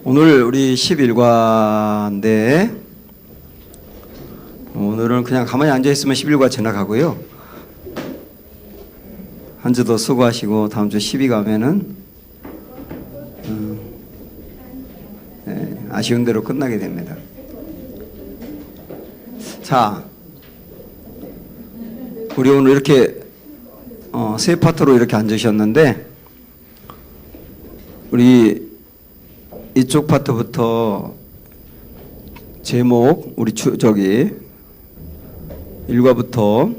오늘 우리 11과인데 오늘은 그냥 가만히 앉아있으면 11과 지나가고요. 한 주 더 수고하시고 다음 주 12과면은 아쉬운 대로 끝나게 됩니다. 자, 우리 오늘 이렇게 세 파트로 이렇게 앉으셨는데 우리 이쪽 파트부터 제목 우리 1과부터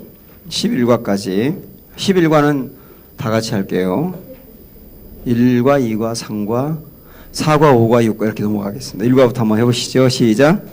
11과까지 11과는 다 같이 할게요. 1과, 2과, 3과, 4과, 5과, 6과 이렇게 넘어가겠습니다. 1과부터 한번 해보시죠. 시작.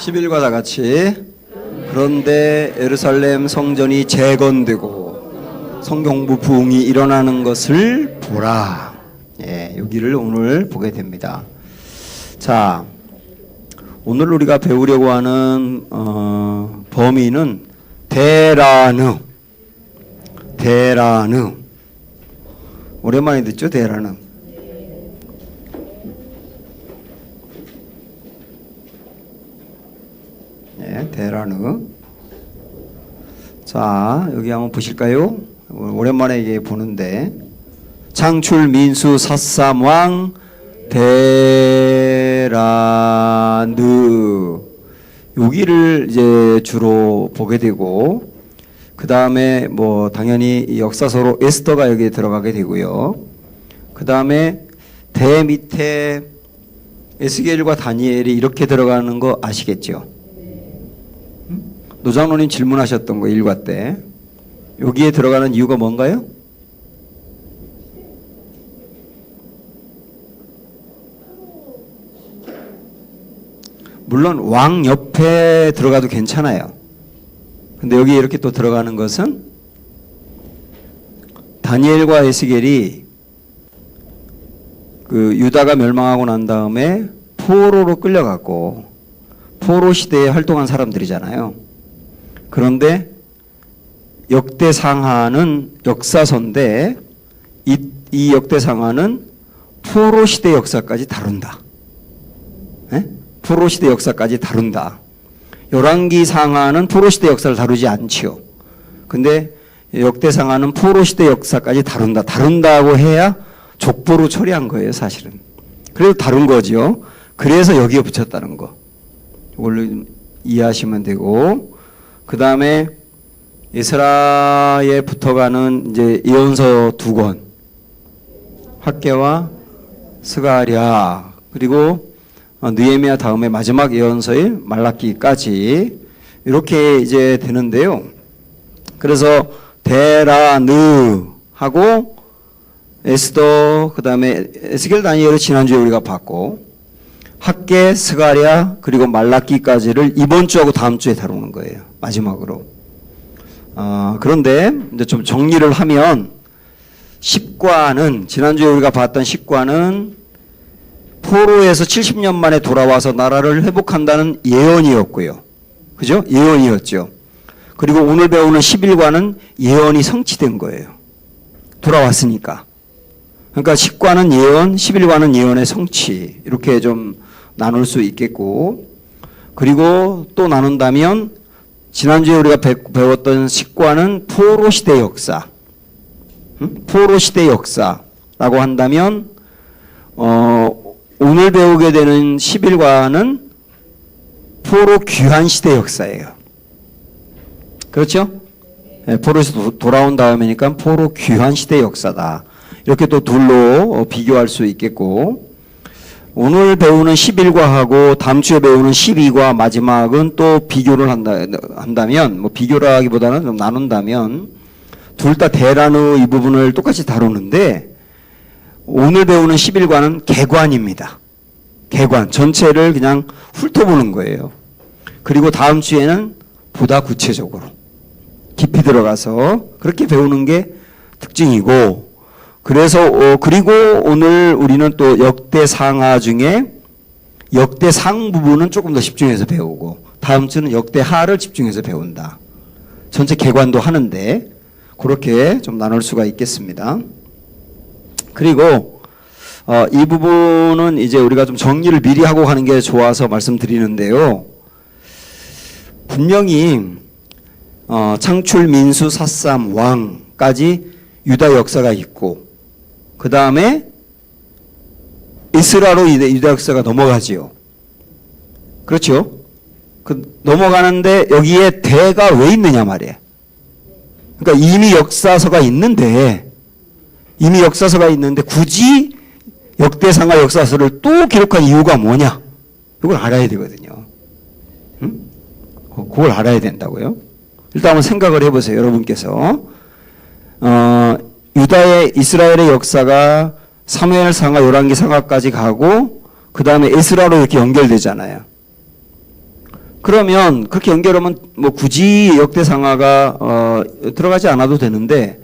(11과) 다 같이. 그런데 예루살렘 성전이 재건되고 성경부 부흥이 일어나는 것을 보라. 여기를 오늘 보게 됩니다. 자, 오늘 우리가 배우려고 하는 범위는 데라느. 오랜만에 듣죠, 데라느. 데라느. 자, 여기 한번 보실까요? 오랜만에 이게 보는데 창출 민수 사삼왕 데라느 여기를 이제 주로 보게 되고, 그 다음에 뭐 당연히 역사서로 에스더가 여기에 들어가게 되고요. 그 다음에 대 밑에 에스겔과 다니엘이 이렇게 들어가는 거 아시겠죠? 노장로님 질문하셨던 거 1과 때 여기에 들어가는 이유가 뭔가요? 물론 왕 옆에 들어가도 괜찮아요. 근데 여기 이렇게 또 들어가는 것은 다니엘과 에스겔이 그 유다가 멸망하고 난 다음에 포로로 끌려갔고 포로 시대에 활동한 사람들이잖아요. 그런데 역대상하는 역사서인데 이 역대상하는 포로 시대 역사까지 다룬다. 포로 시대 역사까지 다룬다. 열왕기상하는 포로 시대 역사를 다루지 않지요. 근데 역대상하는 포로 시대 역사까지 다룬다. 다룬다고 해야 족보로 처리한 거예요, 사실은. 그래도 다룬 거죠. 그래서 여기에 붙였다는 거. 이걸로 이해하시면 되고, 그 다음에 에스라에 붙어가는 이제 예언서 2권, 학개와 스가랴, 그리고 느헤미야 다음에 마지막 예언서인 말라기까지 이렇게 이제 되는데요. 그래서 데라느 하고 에스더, 그 다음에 에스겔 다니엘을 지난주에 우리가 봤고, 학개, 스가랴, 그리고 말라기까지를 이번 주하고 다음 주에 다루는 거예요. 마지막으로. 그런데 이제 좀 정리를 하면 10과는 지난주에 우리가 봤던 10과는 포로에서 70년 만에 돌아와서 나라를 회복한다는 예언이었고요. 그죠? 예언이었죠. 그리고 오늘 배우는 11과는 예언이 성취된 거예요. 돌아왔으니까. 그러니까 10과는 예언, 11과는 예언의 성취. 이렇게 좀 나눌 수 있겠고, 그리고 또 나눈다면 지난주에 우리가 배웠던 10과는 포로 시대 역사. 포로 시대 역사라고 한다면 오늘 배우게 되는 11과는 포로 귀환 시대 역사예요. 그렇죠? 포로에서 돌아온 다음이니까 포로 귀환 시대 역사다. 이렇게 또 둘로 비교할 수 있겠고, 오늘 배우는 11과하고 다음 주에 배우는 12과 마지막은 또 비교를 한다면, 뭐 비교라기보다는 좀 나눈다면, 둘 다 대란의 이 부분을 똑같이 다루는데, 오늘 배우는 11과는 개관입니다. 개관. 전체를 그냥 훑어보는 거예요. 그리고 다음 주에는 보다 구체적으로 깊이 들어가서 그렇게 배우는 게 특징이고, 그래서 그리고 오늘 우리는 또 역대상하 중에 역대상 부분은 조금 더 집중해서 배우고, 다음 주는 역대하를 집중해서 배운다. 전체 개관도 하는데 그렇게 좀 나눌 수가 있겠습니다. 그리고 이 부분은 이제 우리가 좀 정리를 미리 하고 가는 게 좋아서 말씀드리는데요. 분명히 창출, 민수, 사삼, 왕까지 유다 역사가 있고, 그 다음에 이스라로 유다 역사가 넘어가지요. 그렇죠? 넘어가는데 여기에 대가 왜 있느냐 말이에요. 그러니까 이미 역사서가 있는데 굳이 역대상하 역사서를 또 기록한 이유가 뭐냐? 이걸 알아야 되거든요. 응? 그걸 알아야 된다고요. 일단 한번 생각을 해보세요. 여러분께서 유다의 이스라엘의 역사가 사무엘상하, 열왕기상하까지 가고 그 다음에 에스라로 이렇게 연결되잖아요. 그러면 그렇게 연결하면 뭐 굳이 역대상하가 들어가지 않아도 되는데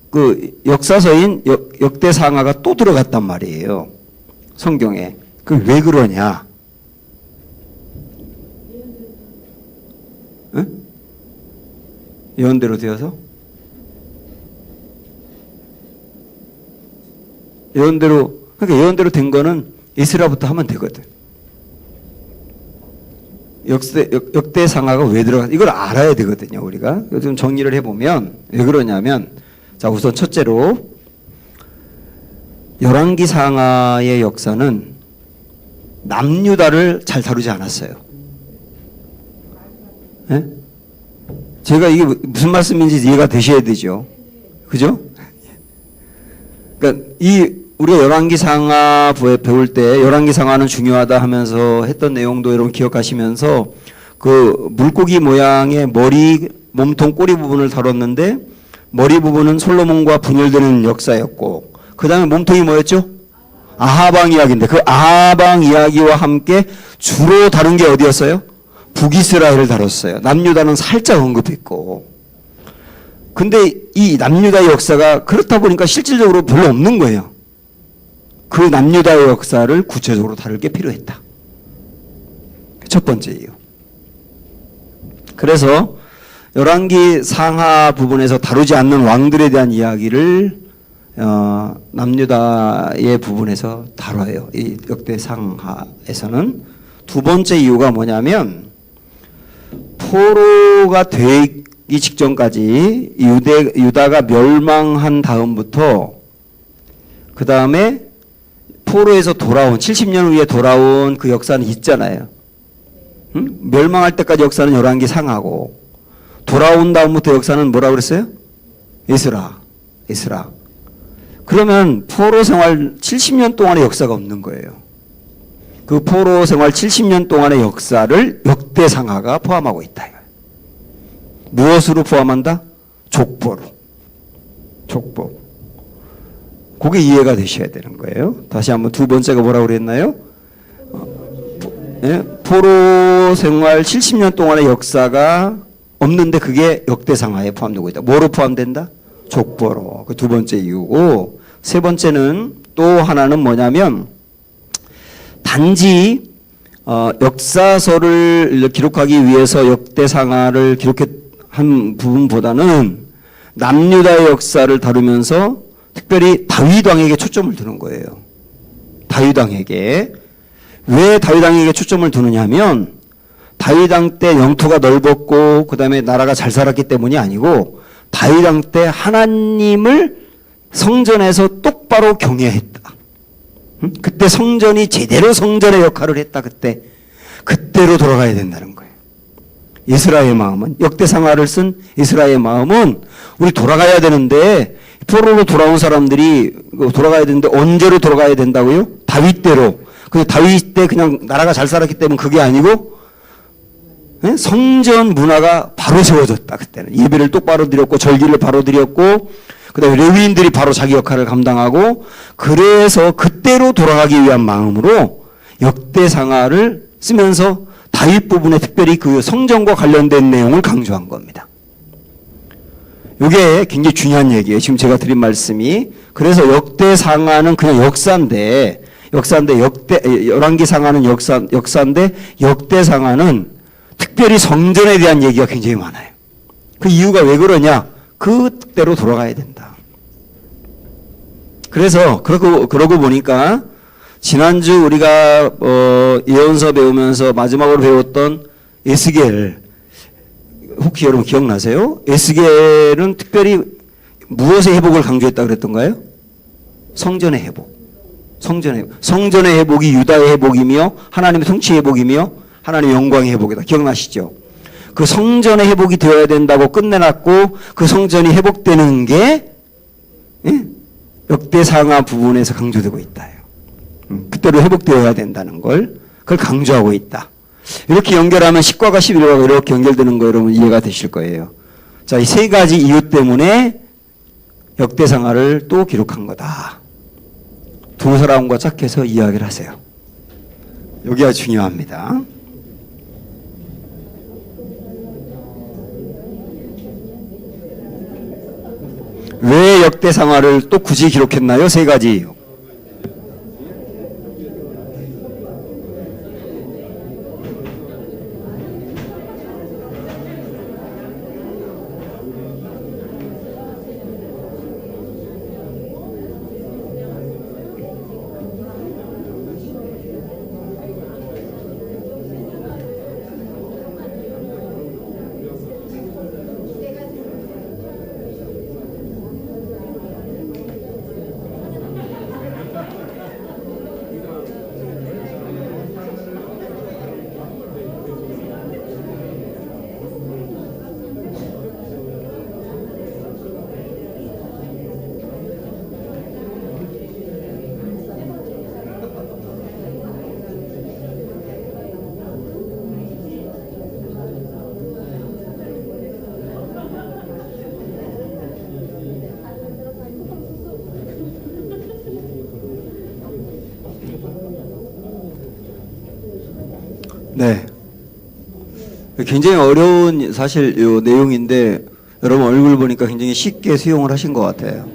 그 역사서인 역대상하가 또 들어갔단 말이에요. 성경에. 그 왜 그러냐? 응? 예언대로 되어서? 그러니까 예언대로 된 거는 이스라부터 하면 되거든. 역대상하가 왜 들어갔? 이걸 알아야 되거든요. 우리가 좀 정리를 해보면 왜 그러냐면, 자, 우선 첫째로 열왕기상하의 역사는 남유다를 잘 다루지 않았어요. 네? 제가 이게 무슨 말씀인지 이해가 되셔야 되죠. 그죠? 그러니까 우리가 열왕기상하 배울 때 열왕기상하는 중요하다 하면서 했던 내용도 여러분 기억하시면서, 그 물고기 모양의 머리, 몸통, 꼬리 부분을 다뤘는데 머리 부분은 솔로몬과 분열되는 역사였고, 그 다음에 몸통이 뭐였죠? 아하방 이야기인데, 그 아하방 이야기와 함께 주로 다룬 게 어디였어요? 북이스라엘을 다뤘어요. 남유다는 살짝 언급했고. 근데 이 남유다의 역사가 그렇다 보니까 실질적으로 별로 없는 거예요. 그 남유다의 역사를 구체적으로 다룰 게 필요했다. 첫 번째 이유. 그래서 열왕기 상하 부분에서 다루지 않는 왕들에 대한 이야기를 남유다의 부분에서 다뤄요. 이 역대상하에서는. 두 번째 이유가 뭐냐면, 포로가 되기 직전까지 유다가 멸망한 다음부터 그 다음에 포로에서 돌아온 70년 후에 돌아온 그 역사는 있잖아요. 응? 멸망할 때까지 역사는 열왕기 상하고, 돌아온 다음부터 역사는 뭐라고 그랬어요? 에스라. 그러면 포로 생활 70년 동안의 역사가 없는 거예요. 그 포로 생활 70년 동안의 역사를 역대상하가 포함하고 있다. 무엇으로 포함한다? 족보로. 그게 이해가 되셔야 되는 거예요. 다시 한번 두 번째가 뭐라고 그랬나요? 포로 생활 70년 동안의 역사가 없는데 그게 역대상하에 포함되고 있다. 뭐로 포함된다? 족보로. 그 두 번째 이유고, 세 번째는 또 하나는 뭐냐면, 단지 역사서를 기록하기 위해서 역대상하를 기록한 부분보다는 남유다의 역사를 다루면서 특별히 다윗 왕에게 초점을 두는 거예요. 다윗 왕에게. 왜 다윗 왕에게 초점을 두느냐 하면, 다윗 왕 때 영토가 넓었고 그 다음에 나라가 잘 살았기 때문이 아니고, 다윗 왕 때 하나님을 성전에서 똑바로 경외했다. 그때 성전이 제대로 성전의 역할을 했다. 그때로 돌아가야 된다는 거예요. 에스라의 마음은, 역대상하를 쓴 에스라의 마음은 우리 돌아가야 되는데, 포로로 돌아온 사람들이 돌아가야 되는데 언제로 돌아가야 된다고요? 다윗 때로. 근데 다윗 때 그냥 나라가 잘 살았기 때문에 그게 아니고, 성전 문화가 바로 세워졌다. 그때는 예배를 똑바로 드렸고 절기를 바로 드렸고, 그다음에 레위인들이 바로 자기 역할을 감당하고, 그래서 그때로 돌아가기 위한 마음으로 역대상하를 쓰면서 다윗 부분에 특별히 그 성전과 관련된 내용을 강조한 겁니다. 이게 굉장히 중요한 얘기예요. 지금 제가 드린 말씀이. 그래서 역대상하는 그냥 역사인데 열왕기상하는 역사인데 역대상하는 특별히 성전에 대한 얘기가 굉장히 많아요. 그 이유가 왜 그러냐? 그때로 돌아가야 된다. 그래서 그러고 보니까 지난주 우리가 예언서 배우면서 마지막으로 배웠던 에스겔, 혹시 여러분 기억나세요? 에스겔은 특별히 무엇의 회복을 강조했다 그랬던가요? 성전의 회복. 성전의 회복이 유다의 회복이며 하나님의 통치의 회복이며 하나님의 영광의 회복이다. 기억나시죠? 그 성전의 회복이 되어야 된다고 끝내놨고, 그 성전이 회복되는 게 역대상하 부분에서 강조되고 있다. 그때로 회복되어야 된다는 걸, 그걸 강조하고 있다. 이렇게 연결하면 10과가 11과가 이렇게 연결되는 거 여러분 이해가 되실 거예요. 자, 이 세 가지 이유 때문에 역대상하를 또 기록한 거다. 두 사람과 짝해서 이야기를 하세요. 여기가 중요합니다. 왜 역대상하를 또 굳이 기록했나요? 세 가지. 네. 굉장히 어려운 사실 요 내용인데 여러분 얼굴 보니까 굉장히 쉽게 수용을 하신 것 같아요.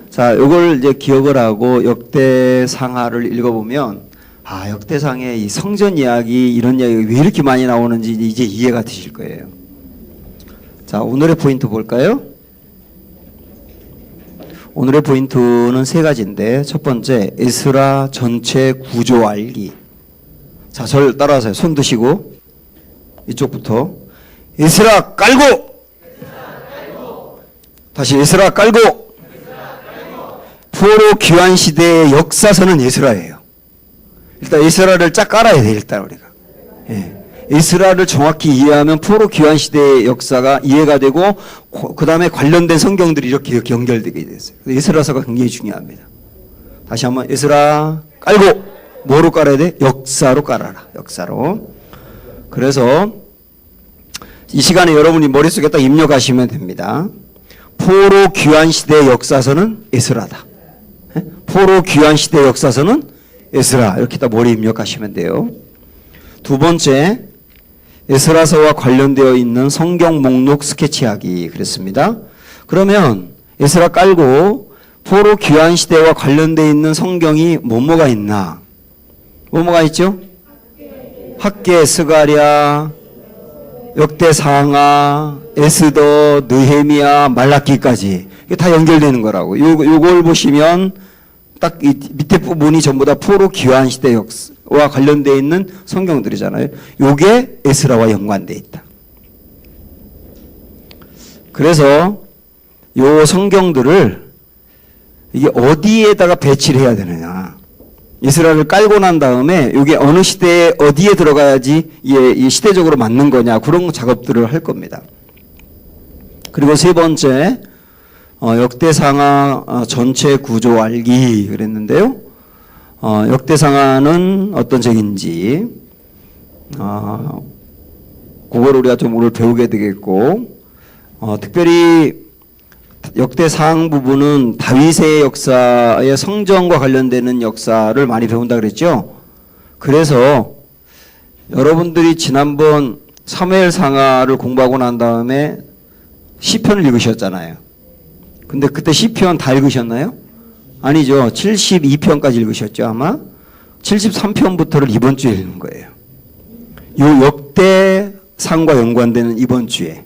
자, 요걸 이제 기억을 하고 역대상하를 읽어보면, 아, 역대상의 이 성전 이야기, 이런 이야기가 왜 이렇게 많이 나오는지 이제 이해가 되실 거예요. 자, 오늘의 포인트 볼까요? 오늘의 포인트는 세 가지인데, 첫 번째, 에스라 전체 구조 알기. 자, 저를 따라하세요. 손 드시고, 이쪽부터. 에스라 깔고! 다시 에스라 깔고! 포로 귀환 시대의 역사서는 에스라예요. 일단 에스라를 쫙 깔아야 돼, 일단 우리가. 예. 에스라를 정확히 이해하면 포로 귀환 시대의 역사가 이해가 되고, 그 다음에 관련된 성경들이 이렇게 연결되게 됐어요. 에스라서가 굉장히 중요합니다. 다시 한번 에스라 깔고, 뭐로 깔아야 돼? 역사로 깔아라. 역사로. 그래서 이 시간에 여러분이 머릿속에 딱 입력하시면 됩니다. 포로 귀환 시대의 역사서는 에스라다. 포로 귀환 시대의 역사서는 에스라. 이렇게 딱 머리에 입력하시면 돼요. 두 번째, 에스라서와 관련되어 있는 성경 목록 스케치하기 그랬습니다. 그러면 에스라 깔고 포로 귀환 시대와 관련되어 있는 성경이 뭐뭐가 있나? 뭐뭐가 있죠? 학개, 스가랴, 역대상하, 에스더, 느헤미야, 말라기까지 이게 다 연결되는 거라고. 요걸 보시면 딱 이 밑에 부분이 전부 다 포로 귀환 시대 역사와 관련되어 있는 성경들이잖아요. 요게 에스라와 연관되어 있다. 그래서 요 성경들을 이게 어디에다가 배치를 해야 되느냐. 이스라엘을 깔고 난 다음에 이게 어느 시대에 어디에 들어가야지 이 시대적으로 맞는 거냐 그런 작업들을 할 겁니다. 그리고 세 번째 역대상하 전체 구조 알기 그랬는데요. 역대상하는 어떤 책인지 그걸 우리가 좀 오늘 배우게 되겠고 특별히 역대상 부분은 다윗의 역사의 성전과 관련되는 역사를 많이 배운다 그랬죠. 그래서 여러분들이 지난번 사무엘상하를 공부하고 난 다음에 시편을 읽으셨잖아요. 근데 그때 시편 다 읽으셨나요? 아니죠. 72편까지 읽으셨죠 아마. 73편부터를 이번 주에 읽는 거예요. 요 역대상과 연관되는 이번 주에.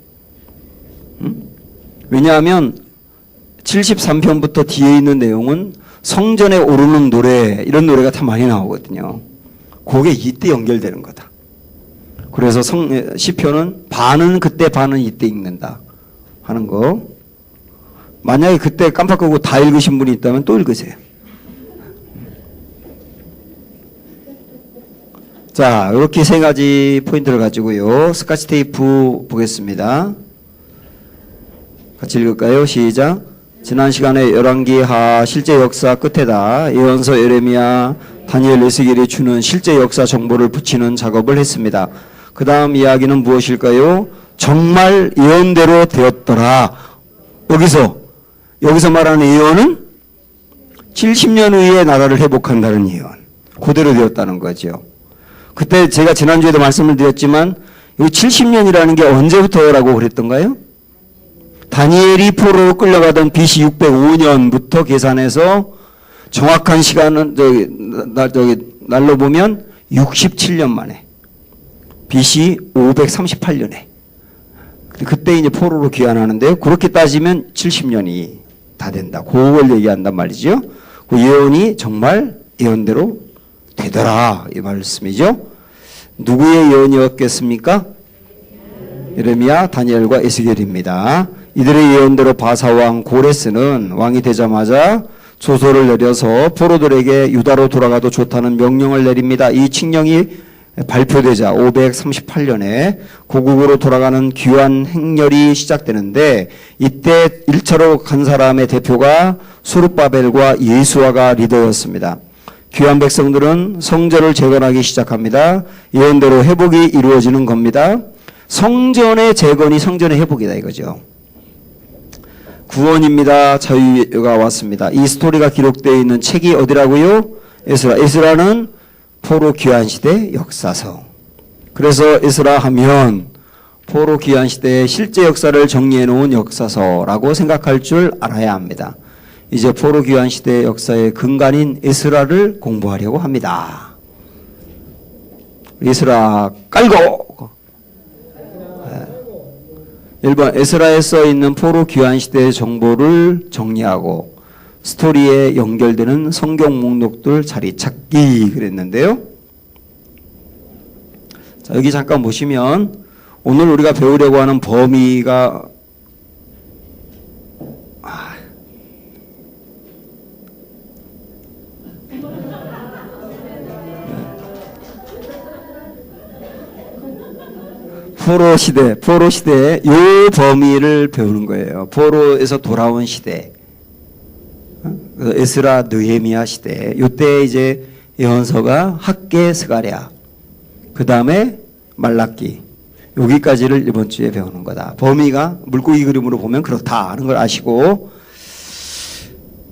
왜냐하면 73편부터 뒤에 있는 내용은 성전에 오르는 노래 이런 노래가 참 많이 나오거든요. 그게 이때 연결되는 거다. 그래서 시편은 반은 그때 반은 이때 읽는다 하는 거. 만약에 그때 깜빡하고 다 읽으신 분이 있다면 또 읽으세요. 자, 이렇게 세 가지 포인트를 가지고요. 스카치 테이프 보겠습니다. 같이 읽을까요? 시작. 지난 시간에 열왕기하 실제 역사 끝에다 예언서 예레미야, 다니엘, 에스겔이 주는 실제 역사 정보를 붙이는 작업을 했습니다. 그 다음 이야기는 무엇일까요? 정말 예언대로 되었더라. 여기서 말하는 예언은 70년 후에 나라를 회복한다는 예언. 그대로 되었다는 거죠. 그때 제가 지난주에도 말씀을 드렸지만 이 70년이라는 게 언제부터라고 그랬던가요? 다니엘이 포로로 끌려가던 BC 605년부터 계산해서 정확한 시간은 날로 보면 67년 만에 BC 538년에 그때 이제 포로로 귀환하는데요. 그렇게 따지면 70년이 다 된다. 그걸 얘기한단 말이죠. 그 예언이 정말 예언대로 되더라 이 말씀이죠. 누구의 예언이었겠습니까? 예레미야, 다니엘과 에스겔입니다. 이들의 예언대로 바사왕 고레스는 왕이 되자마자 조서를 내려서 포로들에게 유다로 돌아가도 좋다는 명령을 내립니다. 이 칙령이 발표되자 538년에 고국으로 돌아가는 귀환 행렬이 시작되는데 이때 1차로 간 사람의 대표가 수룹바벨과 예수아가 리더였습니다. 귀환 백성들은 성전을 재건하기 시작합니다. 예언대로 회복이 이루어지는 겁니다. 성전의 재건이 성전의 회복이다 이거죠. 구원입니다. 자유가 왔습니다. 이 스토리가 기록되어 있는 책이 어디라고요? 에스라. 에스라는 포로 귀환 시대 역사서. 그래서 에스라 하면 포로 귀환 시대의 실제 역사를 정리해 놓은 역사서라고 생각할 줄 알아야 합니다. 이제 포로 귀환 시대의 역사의 근간인 에스라를 공부하려고 합니다. 에스라 깔고 1번 에스라에 써 있는 포로 귀환 시대의 정보를 정리하고 스토리에 연결되는 성경 목록들 자리 찾기 그랬는데요. 자, 여기 잠깐 보시면 오늘 우리가 배우려고 하는 범위가 포로 시대의 요 범위를 배우는 거예요. 포로에서 돌아온 시대. 에스라, 느헤미야 시대. 요때 이제 예언서가 학개, 스가랴. 그 다음에 말라기. 여기까지를 이번 주에 배우는 거다. 범위가 물고기 그림으로 보면 그렇다 하는 걸 아시고.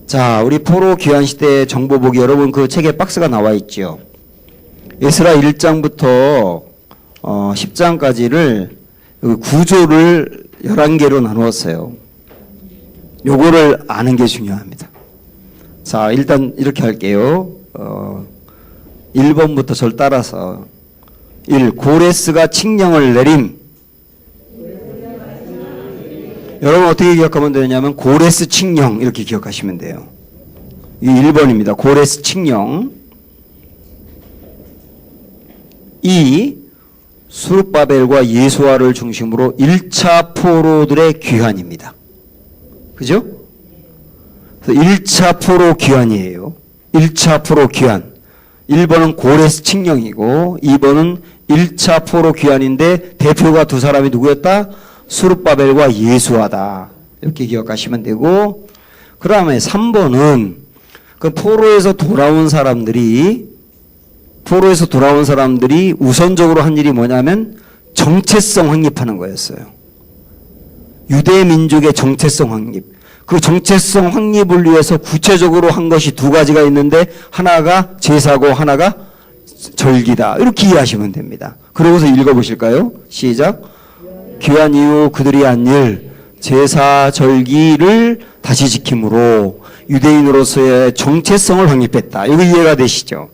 자, 우리 포로 귀환 시대 정보 보기 여러분 그 책에 박스가 나와 있죠. 에스라 1장부터 10장까지를 구조를 11개로 나누었어요. 요거를 아는 게 중요합니다. 자, 일단 이렇게 할게요. 1번부터 절 따라서 1. 고레스가 칙령을 내림. 여러분 어떻게 기억하면 되냐면 고레스 칙령 이렇게 기억하시면 돼요. 이 1번입니다. 고레스 칙령. 2. 수룹바벨과 예수아를 중심으로 1차 포로들의 귀환입니다. 그죠? 1차 포로 귀환이에요. 1차 포로 귀환. 1번은 고레스 칙령이고 2번은 1차 포로 귀환인데 대표가 두 사람이 누구였다? 수룹바벨과 예수아다. 이렇게 기억하시면 되고, 그 다음에 3번은 그 포로에서 돌아온 사람들이 우선적으로 한 일이 뭐냐면 정체성 확립하는 거였어요. 유대 민족의 정체성 확립. 그 정체성 확립을 위해서 구체적으로 한 것이 두 가지가 있는데 하나가 제사고 하나가 절기다. 이렇게 이해하시면 됩니다. 그러고서 읽어보실까요? 시작. 귀환 이후 그들이 한 일, 제사 절기를 다시 지킴으로 유대인으로서의 정체성을 확립했다. 이거 이해가 되시죠?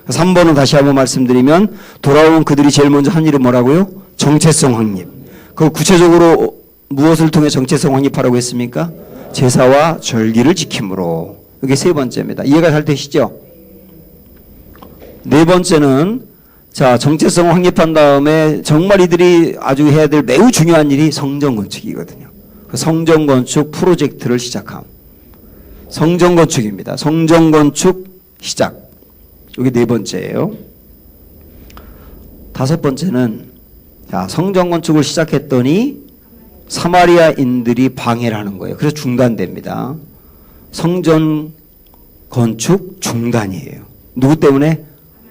3번은 다시 한번 말씀드리면 돌아온 그들이 제일 먼저 한 일은 뭐라고요? 정체성 확립. 그 구체적으로 무엇을 통해 정체성 확립하라고 했습니까? 제사와 절기를 지킴으로. 이게 세 번째입니다. 이해가 잘 되시죠? 네 번째는 자, 정체성 확립한 다음에 정말 이들이 아주 해야 될 매우 중요한 일이 성전 건축이거든요. 그 성전 건축 프로젝트를 시작함. 성전 건축입니다. 성전 건축 시작. 이게 네 번째예요. 다섯 번째는 자, 성전 건축을 시작했더니 사마리아인들이 방해를 하는 거예요. 그래서 중단됩니다. 성전 건축 중단이에요. 누구 때문에?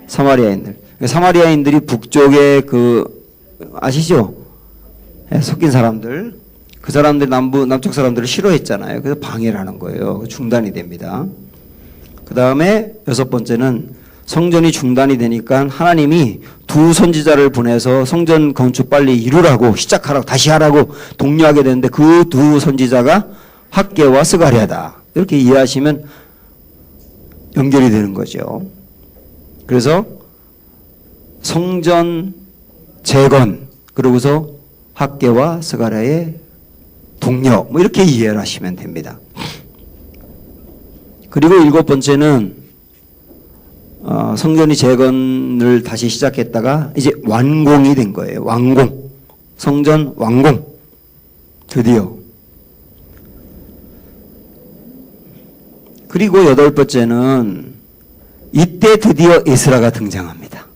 사마리아인들. 사마리아인들이 북쪽에 아시죠? 섞인 사람들. 그 사람들 남쪽 사람들을 싫어했잖아요. 그래서 방해를 하는 거예요. 중단이 됩니다. 그 다음에 여섯 번째는 성전이 중단이 되니까 하나님이 두 선지자를 보내서 성전 건축 빨리 이루라고 시작하라고 다시 하라고 독려하게 되는데 그 두 선지자가 학개와 스가랴다. 이렇게 이해하시면 연결이 되는 거죠. 그래서 성전 재건 그러고서 학개와 스가랴의 동력 뭐 이렇게 이해를 하시면 됩니다. 그리고 일곱 번째는 성전이 재건을 다시 시작했다가 이제 완공이 된 거예요. 완공. 성전 완공. 드디어. 그리고 여덟 번째는 이때 드디어 에스라가 등장합니다.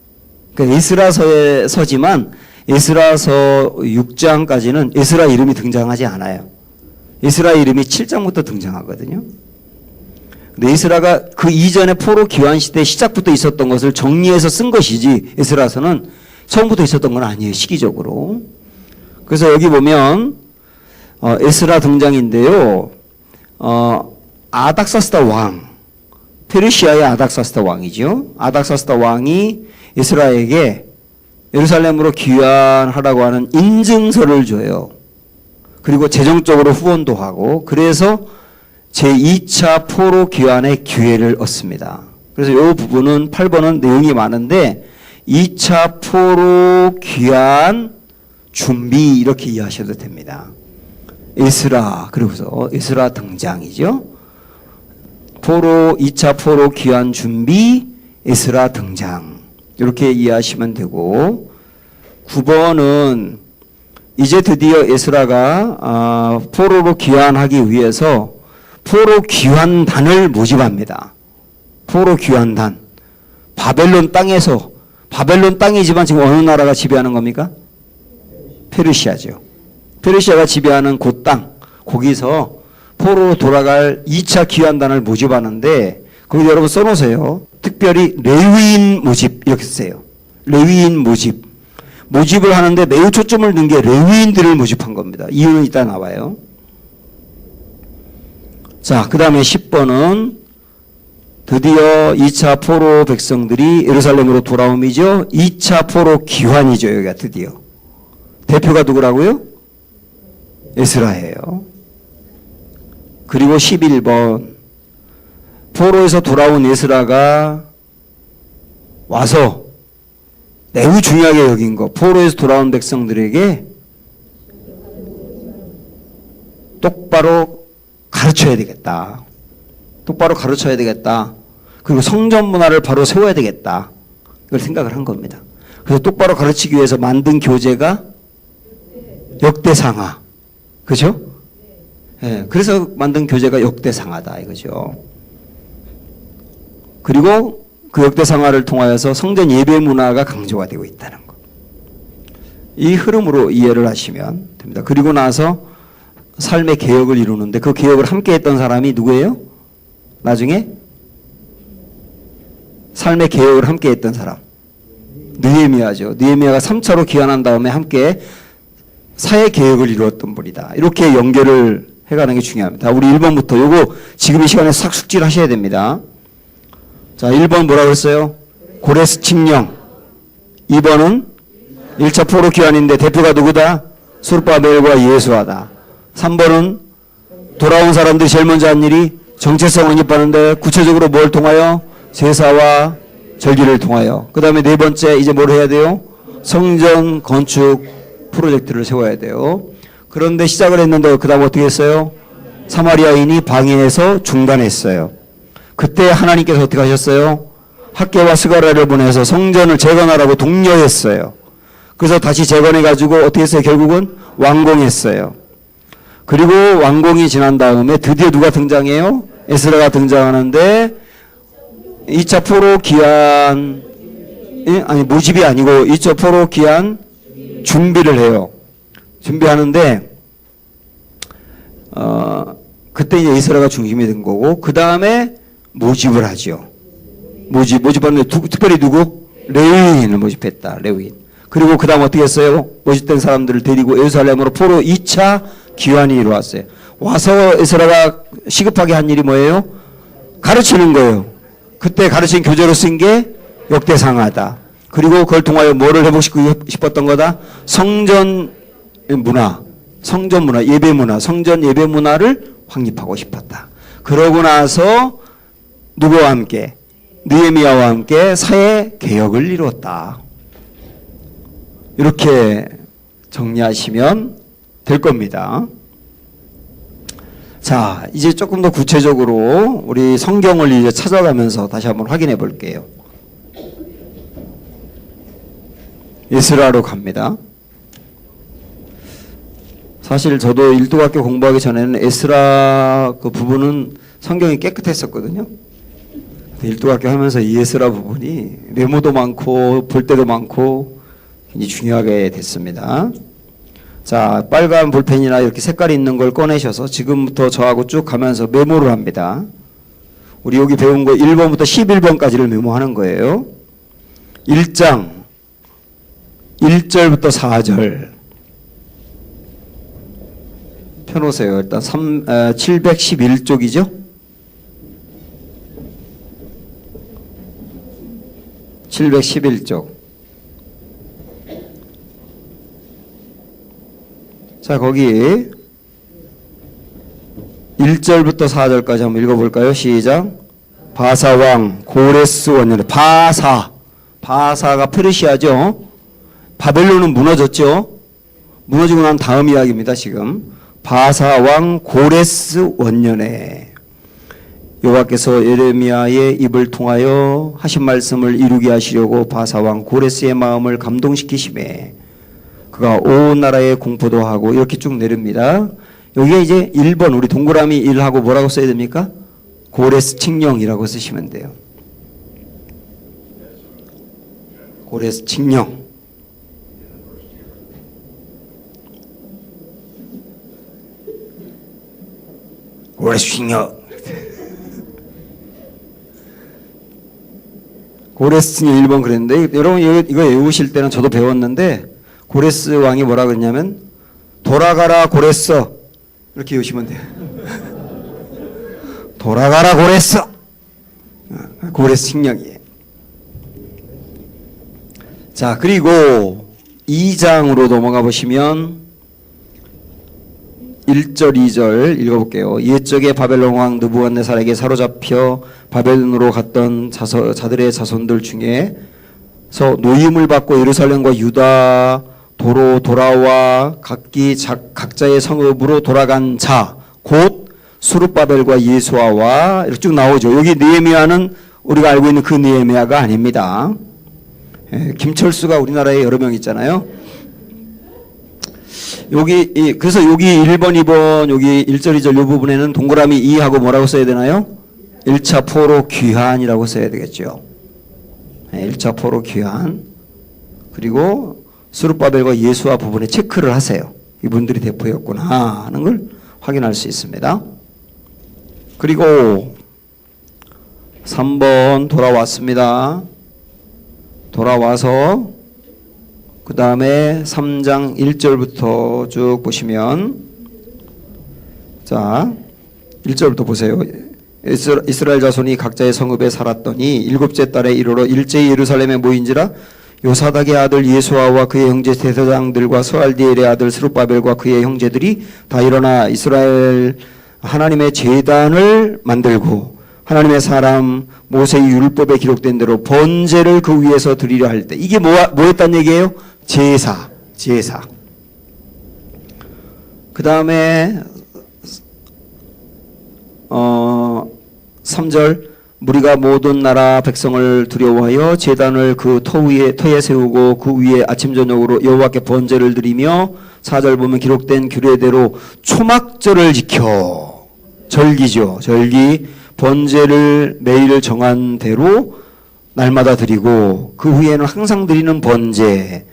그러니까 에스라서지만 에스라서 6장까지는 에스라 이름이 등장하지 않아요. 에스라 이름이 7장부터 등장하거든요. 근데 에스라가 그 이전에 포로 귀환 시대 시작부터 있었던 것을 정리해서 쓴 것이지 에스라서는 처음부터 있었던 건 아니에요. 시기적으로. 그래서 여기 보면 에스라 등장인데요. 아닥사스다 왕, 페르시아의 아닥사스다 왕이죠. 아닥사스다 왕이 에스라에게 예루살렘으로 귀환하라고 하는 인증서를 줘요. 그리고 재정적으로 후원도 하고 그래서 제2차 포로 귀환의 기회를 얻습니다. 그래서 이 부분은 8번은 내용이 많은데 2차 포로 귀환 준비 이렇게 이해하셔도 됩니다. 에스라 그리고서 에스라 등장이죠. 2차 포로 귀환 준비 에스라 등장 이렇게 이해하시면 되고 9번은 이제 드디어 에스라가 포로로 귀환하기 위해서 포로 귀환단을 모집합니다. 포로 귀환단. 바벨론 땅이지만 지금 어느 나라가 지배하는 겁니까? 페르시아죠. 페르시아가 지배하는 그 땅, 거기서 포로로 돌아갈 2차 귀환단을 모집하는데 거기 여러분 써놓으세요. 특별히 레위인 모집 이렇게 쓰세요. 레위인 모집을 하는데 매우 초점을 둔 게 레위인들을 모집한 겁니다. 이유는 이따 나와요. 자, 그 다음에 10번은 드디어 2차 포로 백성들이 예루살렘으로 돌아옴이죠. 2차 포로 귀환이죠. 여기가 드디어. 대표가 누구라고요? 에스라예요. 그리고 11번 포로에서 돌아온 에스라가 와서 매우 중요하게 여긴 거 포로에서 돌아온 백성들에게 똑바로 가르쳐야 되겠다. 똑바로 가르쳐야 되겠다. 그리고 성전 문화를 바로 세워야 되겠다. 이걸 생각을 한 겁니다. 그래서 똑바로 가르치기 위해서 만든 교재가 역대상하. 그죠? 예, 그래서 만든 교재가 역대상하다 이거죠. 그리고 그 역대상하를 통하여서 성전 예배 문화가 강조가 되고 있다는 것. 이 흐름으로 이해를 하시면 됩니다. 그리고 나서 삶의 개혁을 이루는데 그 개혁을 함께 했던 사람이 누구예요? 나중에 삶의 개혁을 함께 했던 사람. 느헤미야죠. 느헤미야가 3차로 귀환한 다음에 함께 사회 개혁을 이루었던 분이다. 이렇게 연결을 해가는 게 중요합니다. 우리 1번부터 요거 지금 이 시간에 싹 숙지를 하셔야 됩니다. 자, 1번 뭐라고 했어요? 고레스 칙령. 2번은 1차 포로 귀환인데 대표가 누구다? 수르바벨과 예수아다. 3번은 돌아온 사람들이 제일 먼저 한 일이 정체성 확립하는데 구체적으로 뭘 통하여? 제사와 절기를 통하여. 그 다음에 네 번째 이제 뭘 해야 돼요? 성전 건축 프로젝트를 세워야 돼요. 그런데 시작을 했는데 그 다음 어떻게 했어요? 사마리아인이 방해해서 중단했어요. 그때 하나님께서 어떻게 하셨어요? 학개와 스가랴를 보내서 성전을 재건하라고 독려했어요. 그래서 다시 재건해가지고 어떻게 했어요? 결국은 완공했어요. 그리고 완공이 지난 다음에 드디어 누가 등장해요? 에스라가 등장하는데 2차 포로 귀환, 아니 모집이 아니고 2차 포로 귀환 준비를 해요. 준비하는데 그때 이제 에스라가 중심이 된 거고 그 다음에 모집을 하죠. 모집하는데 특별히 누구? 레위인을 모집했다. 레위인. 그리고 그 다음 어떻게 했어요? 모집된 사람들을 데리고 예루살렘으로 포로 2차 귀환이 이루어왔어요. 와서 에스라가 시급하게 한 일이 뭐예요? 가르치는 거예요. 그때 가르친 교재로 쓴 게 역대상하다. 그리고 그걸 통하여 뭐를 회복시키고 싶었던 거다? 성전 문화, 예배 문화, 성전 예배 문화를 확립하고 싶었다. 그러고 나서 누구와 함께? 느헤미야와 함께 사회 개혁을 이루었다. 이렇게 정리하시면 될 겁니다. 자, 이제 조금 더 구체적으로 우리 성경을 이제 찾아가면서 다시 한번 확인해 볼게요. 에스라로 갑니다. 사실 저도 일도학교 공부하기 전에는 에스라 그 부분은 성경이 깨끗했었거든요. 일도학교 하면서 이 에스라 부분이 메모도 많고 볼 때도 많고 굉장히 중요하게 됐습니다. 자, 빨간 볼펜이나 이렇게 색깔이 있는 걸 꺼내셔서 지금부터 저하고 쭉 가면서 메모를 합니다. 우리 여기 배운 거 1번부터 11번까지를 메모하는 거예요. 1장 1절부터 4절 펴놓으세요. 일단 711쪽이죠. 711쪽. 자, 거기 1절부터 4절까지 한번 읽어볼까요? 시작. 바사왕 고레스 원년에 바사가 페르시아죠. 바벨론은 무너졌죠. 무너지고 난 다음 이야기입니다. 지금 바사왕 고레스 원년에 여호와께서 예레미야의 입을 통하여 하신 말씀을 이루게 하시려고 바사왕 고레스의 마음을 감동시키심에 그가 온 나라에 공포도 하고 이렇게 쭉 내립니다. 여기에 이제 1번 우리 동그라미 1하고 뭐라고 써야 됩니까? 고레스 칙령이라고 쓰시면 돼요. 고레스 칙령. 고레스 칙령. 고레스 칙령 1번 그랬는데 여러분 이거 외우실 때는 저도 배웠는데 고레스 왕이 뭐라 그랬냐면 돌아가라 고레스 이렇게 외우시면 돼요. 돌아가라 고레스. 고레스 칙령이에요. 자, 그리고 2장으로 넘어가 보시면 1절 2절 읽어볼게요. 옛적에 바벨론 왕 느부갓네살에게 사로잡혀 바벨론으로 갔던 자들의 자손들 중에서 노임을 받고 예루살렘과 유다 도로 돌아와 각자의 성읍으로 돌아간 자 곧 수르바벨과 예수아와 이렇게 쭉 나오죠. 여기 느헤미야는 우리가 알고 있는 그 느헤미야가 아닙니다. 김철수가 우리나라에 여러 명 있잖아요. 그래서 여기 1번, 2번, 여기 1절, 2절 이 부분에는 동그라미 2하고 뭐라고 써야 되나요? 1차 포로 귀환이라고 써야 되겠죠. 1차 포로 귀환. 그리고 스룹바벨과 예수와 부분에 체크를 하세요. 이분들이 대표였구나 하는 걸 확인할 수 있습니다. 그리고 3번 돌아왔습니다. 돌아와서 그 다음에 3장 1절부터 쭉 보시면, 자 1절부터 보세요. 이스라엘 자손이 각자의 성읍에 살았더니 일곱째 달에 이르러 일제히 예루살렘에 모인지라 요사닥의 아들 예수아와 그의 형제 대제사장들과 스알디엘의 아들 스룹바벨과 그의 형제들이 다 일어나 이스라엘 하나님의 제단을 만들고 하나님의 사람 모세의 율법에 기록된 대로 번제를 그 위에서 드리려 할 때, 이게 뭐 했단 얘기예요? 제사. 그 다음에 3절 무리가 모든 나라 백성을 두려워하여 제단을 그 터에 세우고 그 위에 아침 저녁으로 여호와께 번제를 드리며, 4절 보면 기록된 규례대로 초막절을 지켜, 절기죠. 절기 번제를 매일 정한 대로 날마다 드리고, 그 후에는 항상 드리는 번제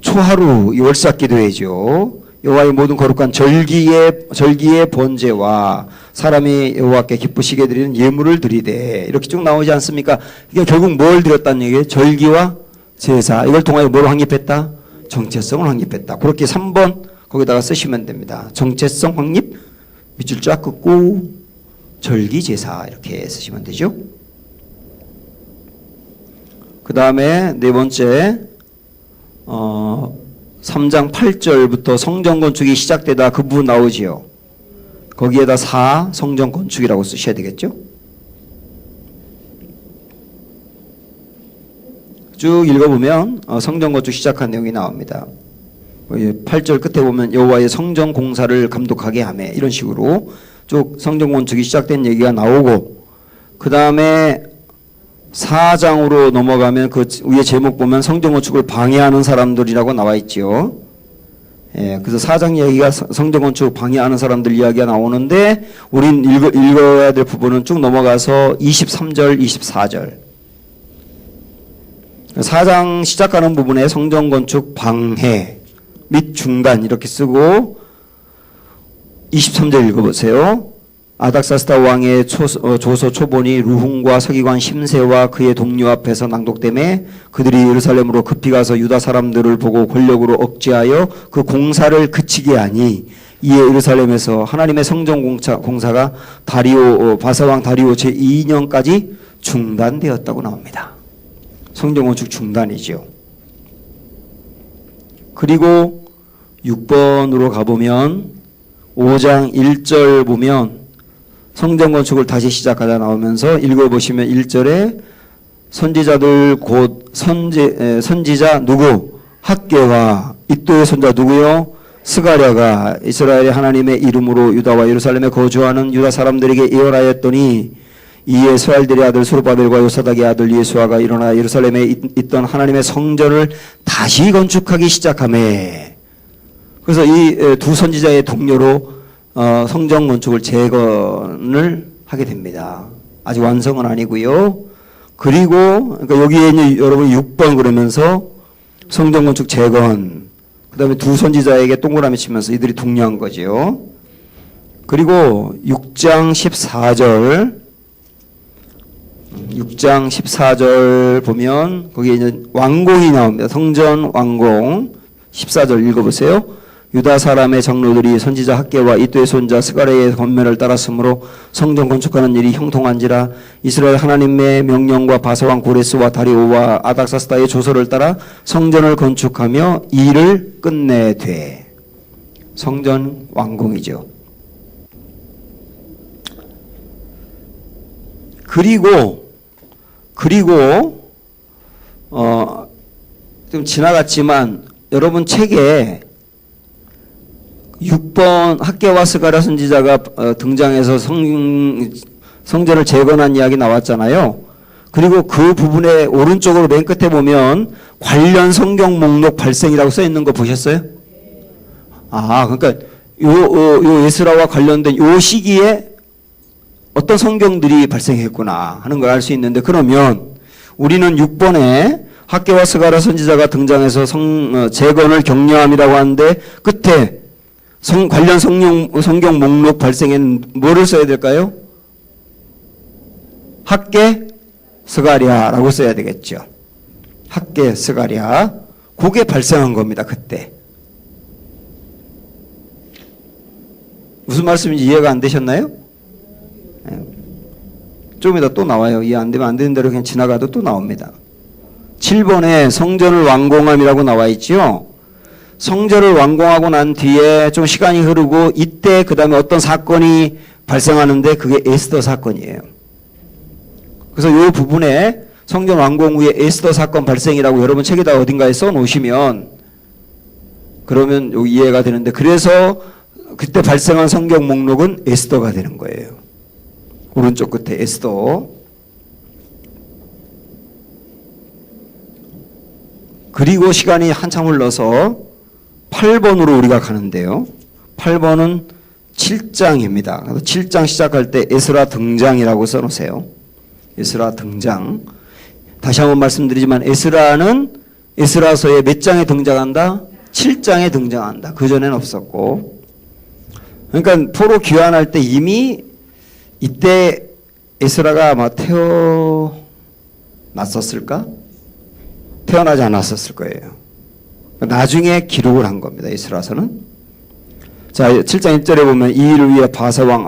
초하루 월삭기도회죠. 여호와의 모든 거룩한 절기의 번제와 사람이 여호와께 기쁘시게 드리는 예물을 드리되, 이렇게 쭉 나오지 않습니까? 이게 결국 뭘 드렸다는 얘기예요? 절기와 제사. 이걸 통하여 뭘 확립했다? 정체성을 확립했다. 그렇게 3번 거기다가 쓰시면 됩니다. 정체성 확립, 밑줄 쫙 긋고 절기 제사 이렇게 쓰시면 되죠. 그 다음에 네 번째 3장 8절부터 성전 건축이 시작되다 그 부분 나오지요. 거기에다 4 성전 건축이라고 쓰셔야 되겠죠. 쭉 읽어보면 성전 건축 시작한 내용이 나옵니다. 8절 끝에 보면 여호와의 성전 공사를 감독하게 하매, 이런 식으로 쭉 성전 건축이 시작된 얘기가 나오고, 그 다음에 4장으로 넘어가면 그 위에 제목 보면 성전 건축을 방해하는 사람들이라고 나와 있죠. 예, 그래서 4장 이야기가 성전 건축 방해하는 사람들 이야기가 나오는데, 우린 읽어야 될 부분은 쭉 넘어가서 23절, 24절. 4장 시작하는 부분에 성전 건축 방해 및 중단 이렇게 쓰고, 23절 읽어보세요. 아닥사스다 왕의 조서 초본이 루훈과 서기관 심세와 그의 동료 앞에서 낭독되매 그들이 예루살렘으로 급히 가서 유다 사람들을 보고 권력으로 억제하여 그 공사를 그치게 하니, 이에 예루살렘에서 하나님의 성전 공사가 바사왕 다리오 제2년까지 중단되었다고 나옵니다. 성전 건축 중단이죠. 그리고 6번으로 가보면 5장 1절 보면 성전 건축을 다시 시작하다 나오면서 읽어보시면 1절에 선지자들 곧 선지자 누구? 학개와 이또의 손자 누구요? 스가랴가 이스라엘의 하나님의 이름으로 유다와 예루살렘에 거주하는 유다 사람들에게 예언하였더니, 이에 스알디엘의 아들 스룹바벨과 요사닥의 아들 예수아가 일어나 예루살렘에 있던 하나님의 성전을 다시 건축하기 시작하매. 그래서 이 두 선지자의 동료로 성전 건축을 재건을 하게 됩니다. 아직 완성은 아니고요. 그리고 그러니까 여기에 이제 여러분 6번 그러면서 성전 건축 재건, 그 다음에 두 선지자에게 동그라미 치면서 이들이 독려한 거죠. 그리고 6장 14절 보면 거기에 이제 완공이 나옵니다. 성전 완공 14절 읽어보세요. 유다 사람의 장로들이 선지자 학개와 이또의 손자 스가랴의 권면을 따랐으므로 성전 건축하는 일이 형통한지라, 이스라엘 하나님의 명령과 바사왕 고레스와 다리오와 아닥사스다의 조서를 따라 성전을 건축하며 일을 끝내되. 성전 완공이죠. 그리고 좀 지나갔지만 여러분 책에 6번 학개와 스가랴 선지자가 등장해서 성전을 재건한 이야기 나왔잖아요. 그리고 그 부분에 오른쪽으로 맨 끝에 보면 관련 성경 목록 발생이라고 써 있는 거 보셨어요? 그러니까 요 에스라와 관련된 요 시기에 어떤 성경들이 발생했구나 하는 걸 알 수 있는데, 그러면 우리는 6번에 학개와 스가랴 선지자가 등장해서 재건을 격려함이라고 하는데 끝에 관련 성경 목록 발생에는 뭐를 써야 될까요? 학개, 스가랴라고 써야 되겠죠. 학개, 스가랴. 그게 발생한 겁니다. 그때. 무슨 말씀인지 이해가 안 되셨나요? 좀 이따 또 나와요. 이해 안 되면 안 되는 대로 그냥 지나가도 또 나옵니다. 7번에 성전을 완공함이라고 나와 있죠. 성전을 완공하고 난 뒤에 좀 시간이 흐르고 이때 그 다음에 어떤 사건이 발생하는데 그게 에스더 사건이에요. 그래서 이 부분에 성전 완공 후에 에스더 사건 발생이라고 여러분 책에다 어딘가에 써놓으시면 그러면 이해가 되는데 그래서 그때 발생한 성경 목록은 에스더가 되는 거예요. 오른쪽 끝에 에스더. 그리고 시간이 한참 흘러서 8번으로 우리가 가는데요. 8번은 7장입니다. 7장 시작할 때 에스라 등장이라고 써놓으세요. 에스라 등장. 다시 한번 말씀드리지만 에스라는 에스라서의 몇 장에 등장한다? 7장에 등장한다. 그전에는 없었고. 그러니까 포로 귀환할 때 이미 이때 에스라가 아마 태어났었을까? 태어나지 않았었을 거예요. 나중에 기록을 한 겁니다. 에스라서는. 자, 7장 1절에 보면 이 일을 위해 바사왕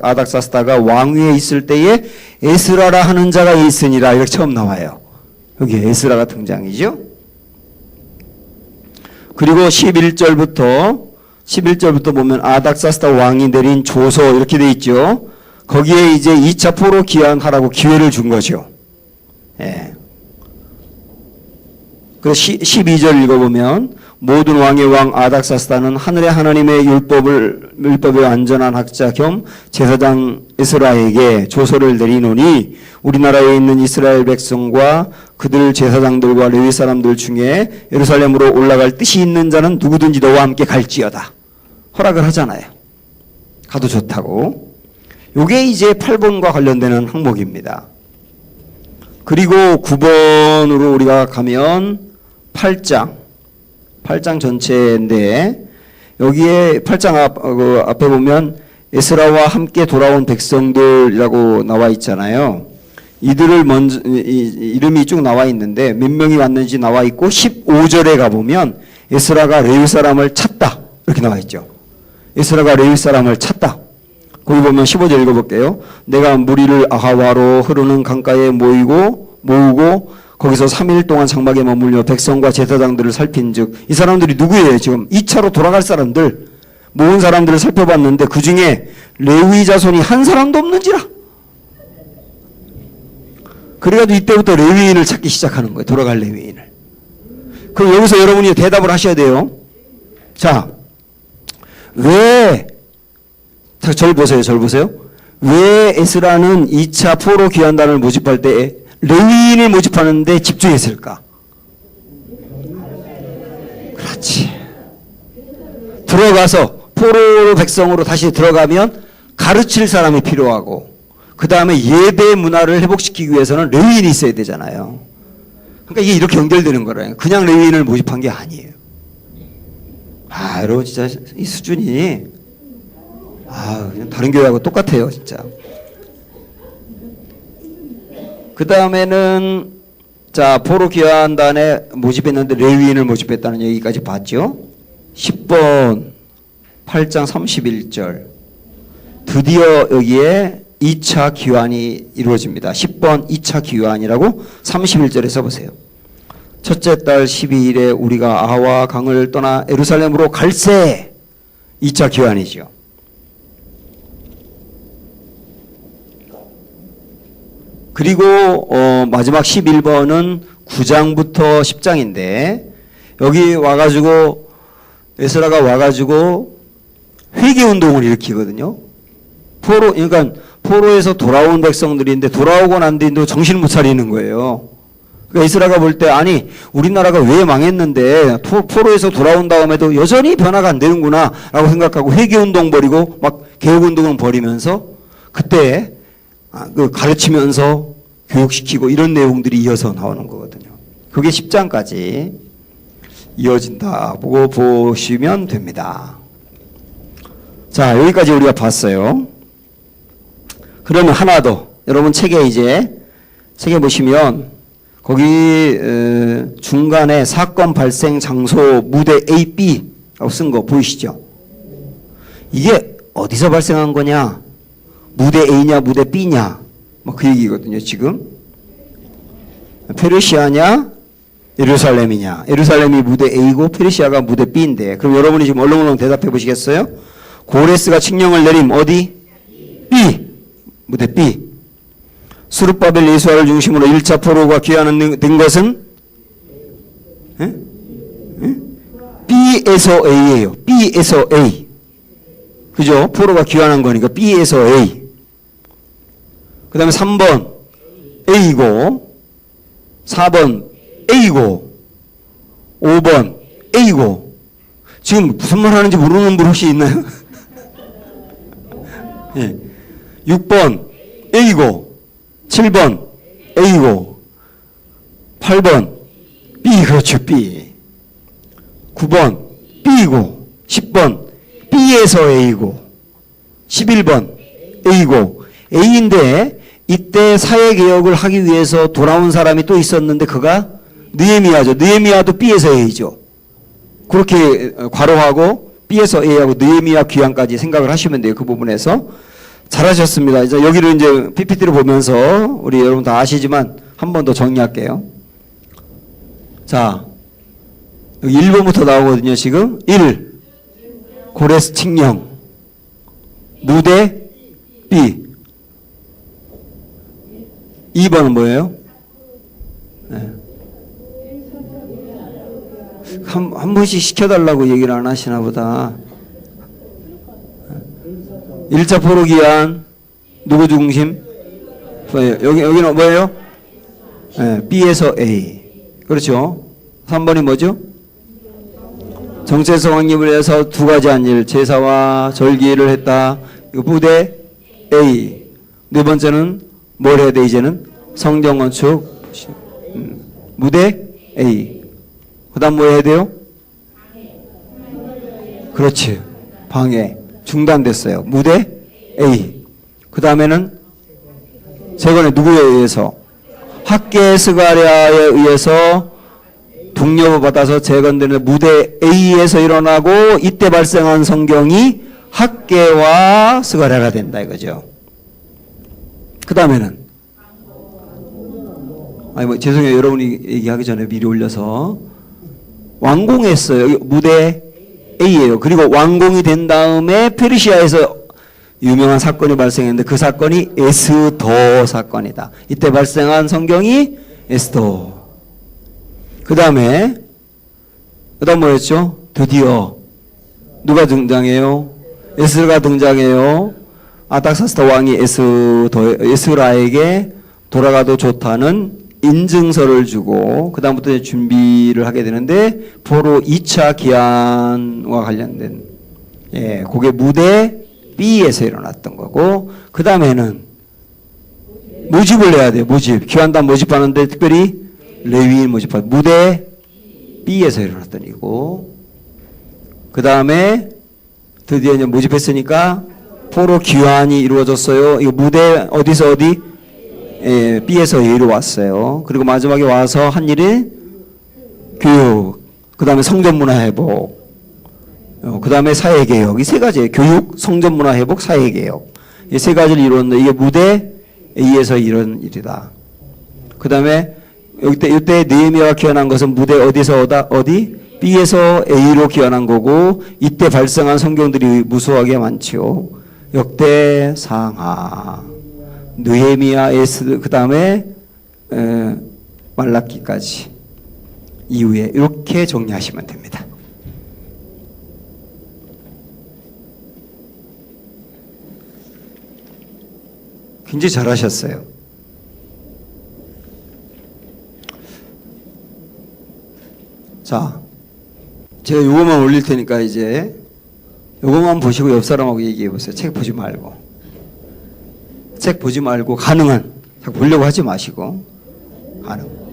아닥사스다가 왕위에 있을 때에 에스라라 하는 자가 있으니라 이렇게 처음 나와요. 여기 에스라가 등장이죠. 그리고 11절부터 보면 아닥사스다 왕이 내린 조서 이렇게 돼 있죠. 거기에 이제 2차 포로 귀환하라고 기회를 준 거죠. 예. 그래서 12절 읽어보면 모든 왕의 왕 아닥사스다는 하늘의 하나님의 율법의 완전한 학자 겸 제사장 에스라에게 조서를 내리노니 우리나라에 있는 이스라엘 백성과 그들 제사장들과 레위 사람들 중에 예루살렘으로 올라갈 뜻이 있는 자는 누구든지 너와 함께 갈지어다. 허락을 하잖아요. 가도 좋다고. 요게 이제 8번과 관련되는 항목입니다. 그리고 9번으로 우리가 가면 8장 전체인데 여기에 8장 앞에 보면 에스라와 함께 돌아온 백성들이라고 나와 있잖아요. 이들을 먼저 이름이 쭉 나와 있는데 몇 명이 왔는지 나와 있고 15절에 가보면 에스라가 레위 사람을 찾다 이렇게 나와 있죠. 에스라가 레위 사람을 찾다. 거기 보면 15절 읽어볼게요. 내가 무리를 아하와로 흐르는 강가에 모으고 거기서 3일 동안 장막에 머물며 백성과 제사장들을 살핀즉 이 사람들이 누구예요? 지금 2차로 돌아갈 사람들 모은 사람들을 살펴봤는데 그 중에 레위 자손이 한 사람도 없는지라. 그래가지고 이때부터 레위인을 찾기 시작하는 거예요. 돌아갈 레위인을. 그럼 여기서 여러분이 대답을 하셔야 돼요. 자, 왜 절 보세요. 왜 에스라는 2차 포로 귀환단을 모집할 때 레위인을 모집하는데 집중했을까? 그렇지. 들어가서 포로 백성으로 다시 들어가면 가르칠 사람이 필요하고 그 다음에 예배 문화를 회복시키기 위해서는 레위인이 있어야 되잖아요. 그러니까 이게 이렇게 연결되는 거라요. 그냥 레위인을 모집한 게 아니에요. 여러분 진짜 이 수준이 그냥 다른 교회하고 똑같아요, 진짜. 그 다음에는 자 포로 귀환단에 모집했는데 레위인을 모집했다는 얘기까지 봤죠. 10번 8장 31절 드디어 여기에 2차 귀환이 이루어집니다. 10번 2차 귀환이라고 31절에 써보세요. 첫째 달 12일에 우리가 아하와 강을 떠나 예루살렘으로 갈새 2차 귀환이죠. 그리고 마지막 11번은 9장부터 10장인데 여기 와가지고 에스라가 와가지고 회개운동을 일으키거든요. 그러니까 포로에서 돌아온 백성들인데 돌아오고 난 뒤에도 정신을 못 차리는 거예요. 그러니까 에스라가 볼 때 아니 우리나라가 왜 망했는데 포로에서 돌아온 다음에도 여전히 변화가 안 되는구나 라고 생각하고 회개운동 벌이고 막 개혁운동을 벌이면서 그때 가르치면서 교육시키고 이런 내용들이 이어서 나오는 거거든요. 그게 10장까지 이어진다고 보시면 됩니다. 자, 여기까지 우리가 봤어요. 그러면 하나 더. 여러분 책에 보시면 거기 중간에 사건 발생 장소 무대 A, B라고 쓴 거 보이시죠? 이게 어디서 발생한 거냐? 무대 A냐 무대 B냐? 뭐 그 얘기거든요. 지금 페르시아냐 예루살렘이냐? 예루살렘이 무대 A고 페르시아가 무대 B인데 그럼 여러분이 지금 얼렁얼렁 대답해 보시겠어요? 고레스가 칙령을 내림 어디? B 무대 B. 수르바벨 예수아를 중심으로 1차 포로가 귀환된 것은 에? 에? B에서 A예요. B에서 A. 그죠? 포로가 귀환한 거니까 B에서 A. 그 다음에 3번 A고 4번 A고 5번 A고 지금 무슨 말 하는지 모르는 분 혹시 있나요? 예. 6번 A고 7번 A고 8번 B 그렇죠 B 9번 B고 10번 B에서 A고 11번 A고 A인데 이때 사회개혁을 하기 위해서 돌아온 사람이 또 있었는데 그가 느헤미야죠. 느헤미야도 B에서 A죠. 그렇게 괄호하고 B에서 A하고 느헤미야 귀환까지 생각을 하시면 돼요. 그 부분에서 잘하셨습니다. 이제 여기를 이제 PPT를 보면서 우리 여러분 다 아시지만 한 번 더 정리할게요. 자, 여기 1번부터 나오거든요. 지금 1. 고레스 칙령 무대 B 2번은 뭐예요? 네. 한 번씩 시켜달라고 얘기를 안 하시나 보다. 1차 포로 기한 누구 중심? 여기는 뭐예요? 네, B에서 A. 그렇죠? 3번이 뭐죠? 정체성 확립을 해서 두 가지 한 일, 제사와 절기를 했다. 이거 무대 A. 네 번째는 뭘 해야 돼 이제는? 성경 건축. 무대 A. 그 다음 뭐 해야 돼요? 그렇지. 방해. 중단됐어요. 무대 A. 그 다음에는 세건에 누구에 의해서? 학계 스가랴에 의해서 독려를 받아서 재건되는 무대 A에서 일어나고 이때 발생한 성경이 학계와 스가랴가 된다 이거죠. 그 다음에는 아니 뭐 죄송해요. 여러분이 얘기하기 전에 미리 올려서 완공했어요. 무대 A예요. 그리고 완공이 된 다음에 페르시아에서 유명한 사건이 발생했는데 그 사건이 에스더 사건이다. 이때 발생한 성경이 에스더. 그 다음 뭐였죠? 드디어 누가 등장해요? 에스라가 등장해요. 아닥사스다 왕이 에스라에게 돌아가도 좋다는 인증서를 주고 그 다음부터 준비를 하게 되는데 포로 2차 기한과 관련된 그게 무대 B에서 일어났던 거고 그 다음에는 모집을 해야 돼요. 모집. 기환단 모집하는데 특별히 레위인 모집하는 무대 B에서 일어났던 이고 그 다음에 드디어 이제 모집했으니까 포로 귀환이 이루어졌어요. 이거 무대 어디서 어디? B에서 A로 왔어요. 그리고 마지막에 와서 한 일이 교육, 그 다음에 성전문화 회복, 그 다음에 사회개혁. 이 세 가지예요. 교육, 성전문화 회복, 사회개혁. 이 세 가지를 이루었는데 이게 무대 A에서 이런 일이다. 그 다음에 이때 느헤미야가 귀환한 것은 무대 어디서 어디? B에서 A로 귀환한 거고 이때 발생한 성경들이 무수하게 많지요. 역대 상하, 느헤미야, 에스, 그 다음에 말라기까지 이후에 이렇게 정리하시면 됩니다. 굉장히 잘하셨어요. 자, 제가 요거만 올릴 테니까 이제 요거만 보시고 옆 사람하고 얘기해 보세요. 책 보지 말고. 책 보지 말고 가능한 자꾸 보려고 하지 마시고 가능.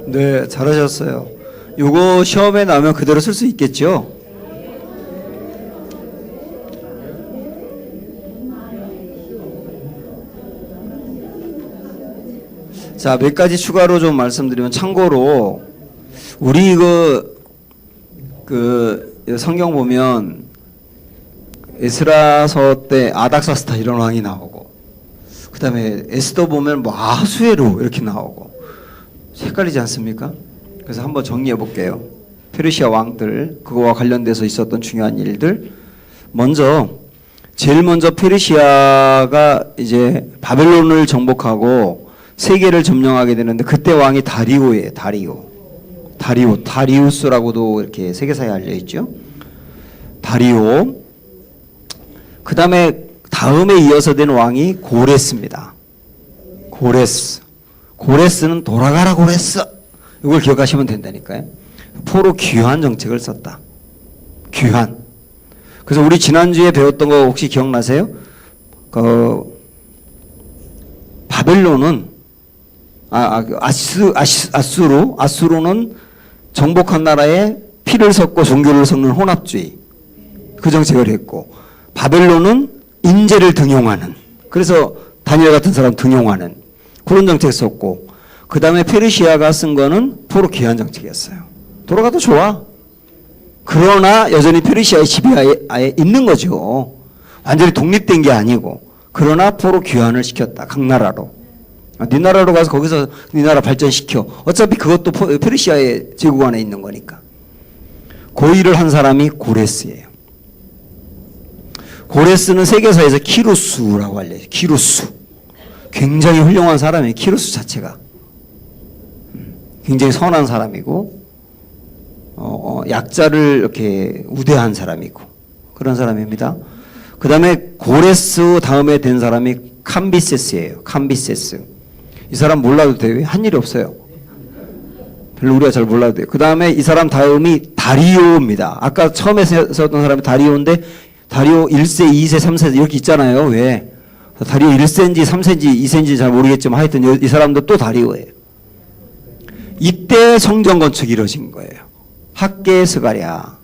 네, 잘하셨어요. 요거 시험에 나오면 그대로 쓸 수 있겠죠? 자, 몇 가지 추가로 좀 말씀드리면, 참고로 우리 성경 보면 에스라서 때 아닥사스다 이런 왕이 나오고, 그 다음에 에스더 보면 뭐 아수에로 이렇게 나오고, 헷갈리지 않습니까? 그래서 한번 정리해 볼게요. 페르시아 왕들, 그거와 관련돼서 있었던 중요한 일들. 제일 먼저 페르시아가 이제 바벨론을 정복하고 세계를 점령하게 되는데, 그때 왕이 다리오예요. 다리우스라고도 이렇게 세계사에 알려 있죠. 다리오. 그 다음에 이어서 된 왕이 고레스입니다. 고레스는 돌아가라 고레스. 이걸 기억하시면 된다니까요. 포로 귀환 정책을 썼다. 귀환. 그래서 우리 지난주에 배웠던 거 혹시 기억나세요? 바벨론은 아수로는 정복한 나라에 피를 섞고 종교를 섞는 혼합주의, 그 정책을 했고, 바벨론은 인재를 등용하는, 그래서 다니엘 같은 사람 등용하는 그런 정책 썼고, 그 다음에 페르시아가 쓴 거는 포로 귀환 정책이었어요. 돌아가도 좋아. 그러나 여전히 페르시아의 지배하에 있는 거죠. 완전히 독립된 게 아니고. 그러나 포로 귀환을 시켰다. 각 나라로. 네 나라로 가서 거기서 네 나라 발전시켜. 어차피 그것도 페르시아의 제국 안에 있는 거니까. 그 일을 한 사람이 고레스예요. 고레스는 세계사에서 키루스라고 알려요. 키루스. 굉장히 훌륭한 사람이에요. 키루스 자체가. 굉장히 선한 사람이고, 약자를 이렇게 우대한 사람이고, 그런 사람입니다. 그 다음에 고레스 다음에 된 사람이 캄비세스예요. 캄비세스. 이 사람 몰라도 돼요. 한 일이 없어요. 별로 우리가 잘 몰라도 돼요. 그 다음에 이 사람 다음이 다리오입니다. 아까 처음에 썼던 사람이 다리오인데 다리오 1세, 2세, 3세 이렇게 있잖아요. 왜? 다리오 1세인지 3세인지 2세인지 잘 모르겠지만 하여튼 이 사람도 또 다리오예요. 이때 성전 건축이 이루어진 거예요. 학계 스가랴.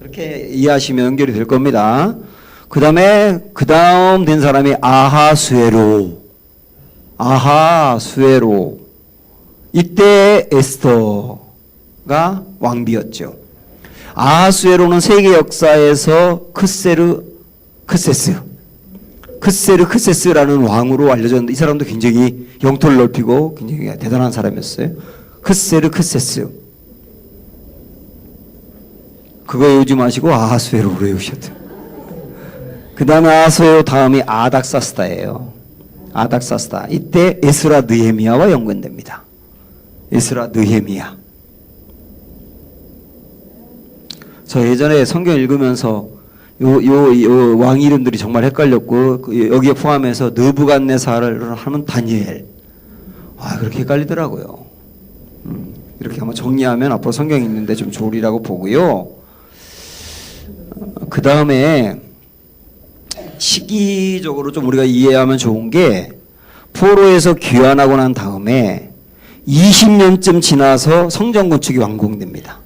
그렇게 이해하시면 연결이 될 겁니다. 그 다음 된 사람이 아하수에로. 이때 에스더가 왕비였죠. 아하수에로는 세계 역사에서 크세스라는 왕으로 알려졌는데 이 사람도 굉장히 영토를 넓히고 굉장히 대단한 사람이었어요. 크세스. 그거 외우지 마시고 아하수에로로 외우셔도 돼요. 그 다음에 아하수에로 다음이 아닥사스다예요. 아닥사스다. 이때 에스라 느헤미야와 연관됩니다. 에스라 느헤미야. 저 예전에 성경 읽으면서 요 왕 이름들이 정말 헷갈렸고 여기에 포함해서 느부갓네살을 하면 다니엘. 그렇게 헷갈리더라고요. 이렇게 한번 정리하면 앞으로 성경 읽는데 좀 좋으리라고 보고요. 그 다음에 시기적으로 좀 우리가 이해하면 좋은 게 포로에서 귀환하고 난 다음에 20년쯤 지나서 성전 건축이 완공됩니다.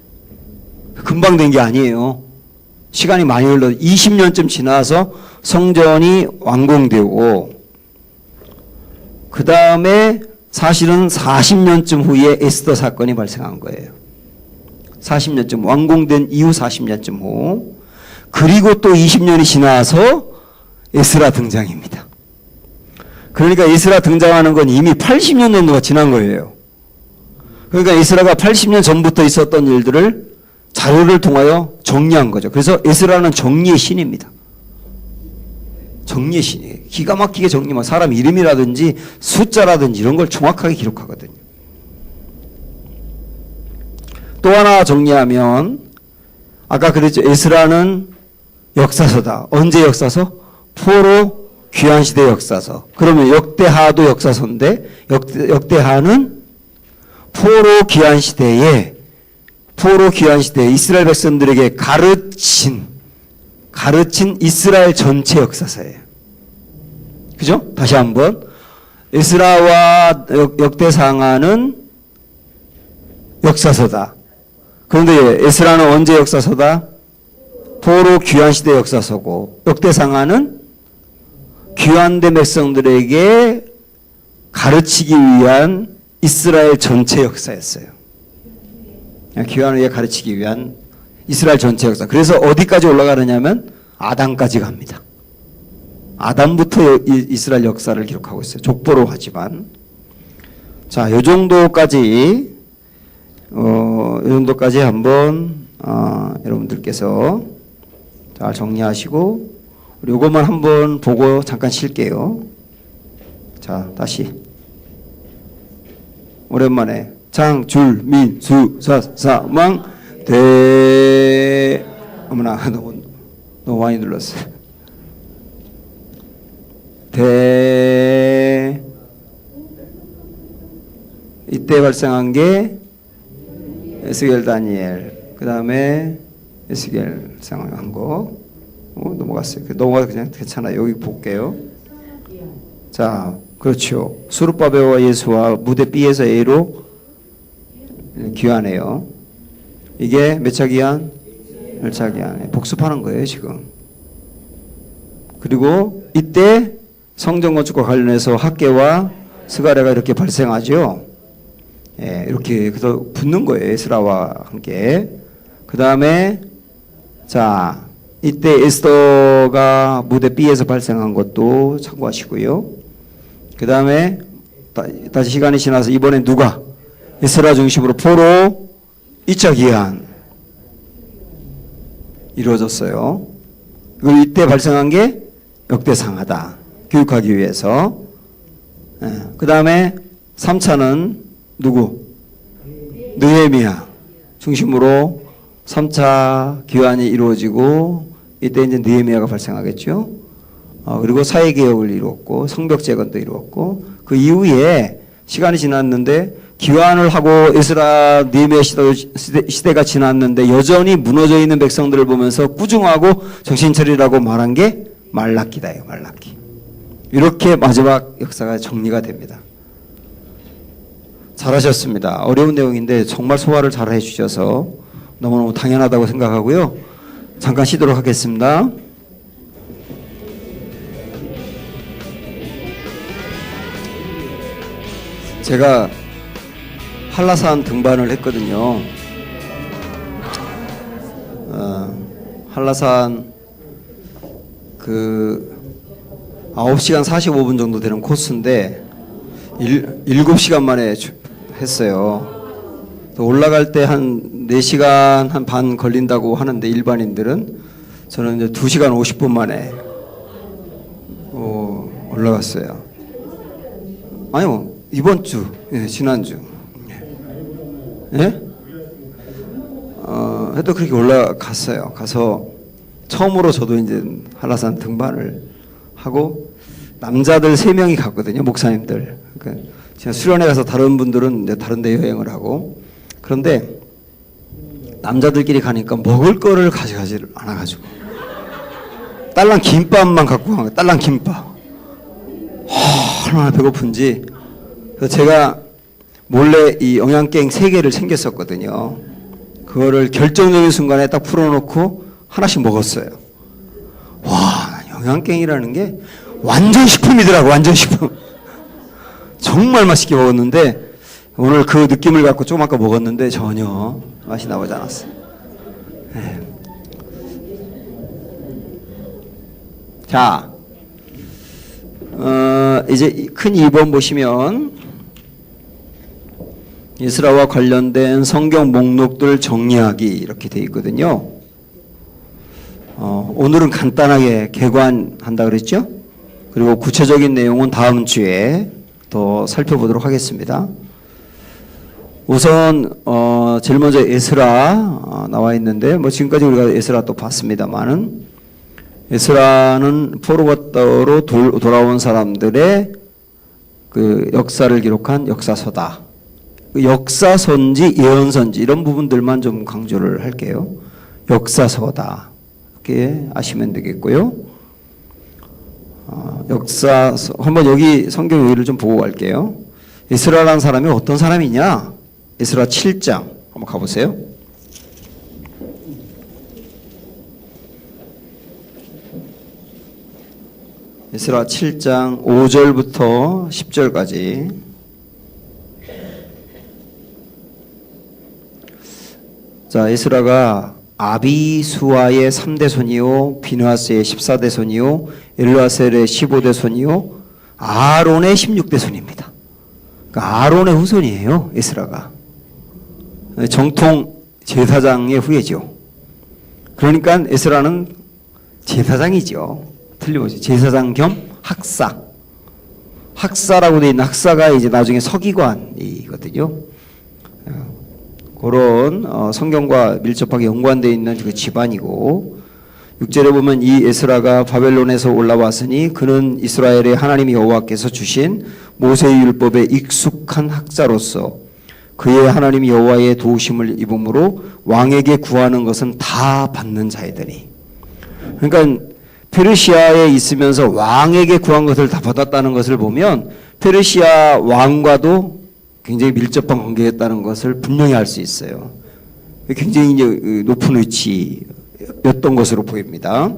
금방 된 게 아니에요. 시간이 많이 흘러 20년쯤 지나서 성전이 완공되고 그 다음에 사실은 40년쯤 후에 에스더 사건이 발생한 거예요. 40년쯤 완공된 이후 40년쯤 후 그리고 또 20년이 지나서 에스라 등장입니다. 그러니까 에스라 등장하는 건 이미 80년 정도가 지난 거예요. 그러니까 에스라가 80년 전부터 있었던 일들을 자료를 통하여 정리한 거죠. 그래서 에스라는 정리의 신입니다. 정리의 신이에요. 기가 막히게 정리만 사람 이름이라든지 숫자라든지 이런 걸 정확하게 기록하거든요. 또 하나 정리하면 아까 그랬죠. 에스라는 역사서다. 언제 역사서? 포로 귀환시대 역사서. 그러면 역대하도 역사서인데 역대하는 포로 귀환시대에 이스라엘 백성들에게 가르친 이스라엘 전체 역사서예요. 그죠? 다시 한번 에스라와 역대상하는 역사서다. 그런데 에스라는 언제 역사서다? 포로 귀환시대 역사서고 역대상하는 귀환된 백성들에게 가르치기 위한 이스라엘 전체 역사였어요. 귀환을 위해 가르치기 위한 이스라엘 전체 역사. 그래서 어디까지 올라가느냐면 아담까지 갑니다. 아담부터 이스라엘 역사를 기록하고 있어요. 족보로 하지만. 자, 요 정도까지 한번 여러분들께서 잘 정리하시고 요것만 한번 보고 잠깐 쉴게요. 자, 다시 오랜만에 장줄 민수 사망 대 어머나 너무 많이 눌렀어요. 대 이때 발생한 게 에스겔 다니엘 그 다음에 에스겔 상황한 거 넘어갔어요. 넘어가도 그냥 괜찮아요. 여기 볼게요. 자, 그렇죠. 수르바벨과 예수와 무대 B에서 A로 귀환해요. 이게 몇 차 귀환? 1차 귀환. 복습하는 거예요, 지금. 그리고 이때 성전 건축과 관련해서 학계와 스가랴가 이렇게 발생하죠. 예, 이렇게 그래서 붙는 거예요. 에스라와 함께. 그 다음에 자, 이때 에스더가 무대 B에서 발생한 것도 참고하시고요. 그 다음에 다시 시간이 지나서 이번엔 누가? 에스라 중심으로 포로 2차 귀환 이루어졌어요. 그리고 이때 발생한 게 역대상하다. 교육하기 위해서. 그 다음에 3차는 누구? 느헤미야 중심으로 3차 귀환이 이루어지고 이때 이제 느헤미야가 발생하겠죠. 그리고 사회개혁을 이루었고 성벽 재건도 이루었고 그 이후에 시간이 지났는데 기환을 하고 에스라 느헤미야 시대가 지났는데 여전히 무너져 있는 백성들을 보면서 꾸중하고 정신 차리라고 말한 게 말라기다예요. 말라기. 이렇게 마지막 역사가 정리가 됩니다. 잘하셨습니다. 어려운 내용인데 정말 소화를 잘 해주셔서 너무너무 당연하다고 생각하고요. 잠깐 쉬도록 하겠습니다. 제가 한라산 등반을 했거든요. 한라산 9시간 45분 정도 되는 코스인데 7시간 만에 했어요. 올라갈 때 한 4시간 한 반 걸린다고 하는데 일반인들은, 저는 이제 2시간 50분 만에 올라갔어요. 아니요, 이번 주, 지난주. 예? 해도 그렇게 올라갔어요. 가서 처음으로 저도 이제 한라산 등반을 하고, 남자들 3명이 갔거든요, 목사님들. 그러니까 제가 수련회 가서 다른 분들은 이제 다른 데 여행을 하고, 그런데 남자들끼리 가니까 먹을 거를 가져가지를 않아가지고 딸랑 김밥만 갖고 간 거예요. 딸랑 김밥. 얼마나 배고픈지. 그래서 제가 몰래 이 영양갱 3개를 챙겼었거든요. 그거를 결정적인 순간에 딱 풀어놓고 하나씩 먹었어요. 와, 영양갱이라는 게 완전 식품이더라고. 완전 식품. 정말 맛있게 먹었는데 오늘 그 느낌을 갖고 조금 아까 먹었는데 전혀 맛이 나오지 않았어요. 네. 자, 이제 큰 2번 보시면 에스라와 관련된 성경 목록들 정리하기 이렇게 되어 있거든요. 오늘은 간단하게 개관한다 그랬죠? 그리고 구체적인 내용은 다음 주에 더 살펴보도록 하겠습니다. 우선 제일 먼저 에스라 나와 있는데, 뭐 지금까지 우리가 에스라 또 봤습니다만은, 에스라는 포로로 돌아온 사람들의 그 역사를 기록한 역사서다. 역사서인지 예언서인지 이런 부분들만 좀 강조를 할게요. 역사서다. 이렇게 아시면 되겠고요. 역사서, 한번 여기 성경 여기를 좀 보고 갈게요. 에스라라는 사람이 어떤 사람이냐? 에스라 7장 한번 가보세요. 에스라 7장 5절부터 10절까지. 자, 에스라가 아비수아의 3대 손이요, 비느하스의 14대 손이요, 엘르아셀의 15대 손이요, 아론의 16대 손입니다. 그러니까 아론의 후손이에요, 에스라가. 정통 제사장의 후예죠. 그러니까 에스라는 제사장이죠. 틀림없이 제사장 겸 학사. 학사라고 되어 있는 학사가 이제 나중에 서기관이거든요. 그런 성경과 밀접하게 연관되어 있는 그 집안이고, 6절에 보면 이 에스라가 바벨론에서 올라왔으니 그는 이스라엘의 하나님 여호와께서 주신 모세의 율법에 익숙한 학자로서 그의 하나님 여호와의 도우심을 입음으로 왕에게 구하는 것은 다 받는 자이더니. 그러니까 페르시아에 있으면서 왕에게 구한 것을 다 받았다는 것을 보면 페르시아 왕과도 굉장히 밀접한 관계였다는 것을 분명히 알 수 있어요. 굉장히 이제 높은 위치였던 것으로 보입니다.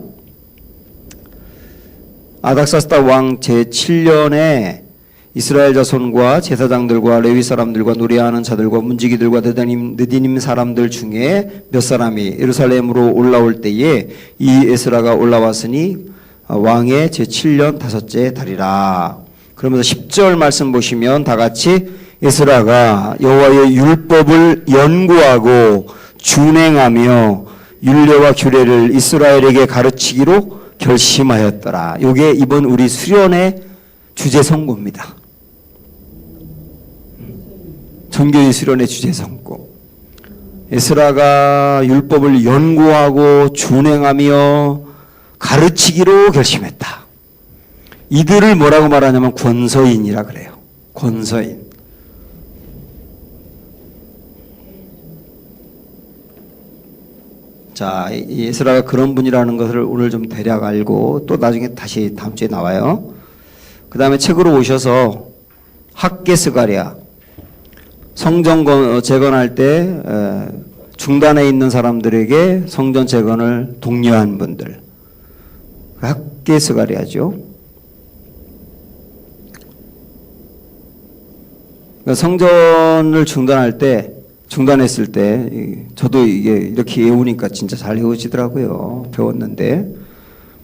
아닥사스다 왕 제7년에 이스라엘 자손과 제사장들과 레위 사람들과 노래하는 자들과 문지기들과 느디님 사람들 중에 몇 사람이 예루살렘으로 올라올 때에 이 에스라가 올라왔으니 왕의 제7년 5째 달이라. 그러면서 10절 말씀 보시면 다 같이 에스라가 여호와의 율법을 연구하고 준행하며 율례와 규례를 이스라엘에게 가르치기로 결심하였더라. 이게 이번 우리 수련의 주제 선고입니다. 종교의 수련의 주제 선고. 에스라가 율법을 연구하고 준행하며 가르치기로 결심했다. 이들을 뭐라고 말하냐면 권서인이라 그래요. 권서인. 자, 이 에스라가 그런 분이라는 것을 오늘 좀 대략 알고 또 나중에 다시 다음 주에 나와요. 그 다음에 책으로 오셔서 학개스가랴 성전 재건할 때 중단에 있는 사람들에게 성전 재건을 독려한 분들 학개스가랴죠. 성전을 중단했을 때 저도 이게 이렇게 외우니까 진짜 잘 외워지더라고요. 배웠는데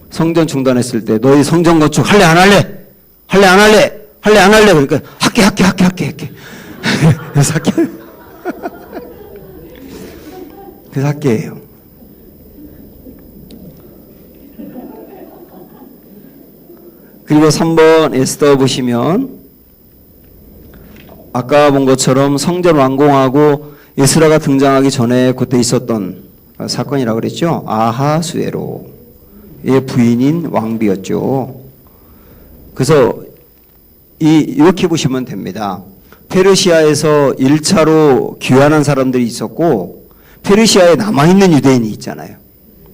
성전 중단했을 때 너희 성전 건축 할래 안 할래? 할래 안 할래? 할래 안 할래? 그러니까 할게. 그래서 할게. 그래서 할게예요. 그리고 3번 에스더 보시면 아까 본 것처럼 성전 완공하고 에스라가 등장하기 전에 그때 있었던 사건이라고 그랬죠. 아하수에로의 부인인 왕비였죠. 그래서 이렇게 보시면 됩니다. 페르시아에서 1차로 귀환한 사람들이 있었고 페르시아에 남아있는 유대인이 있잖아요.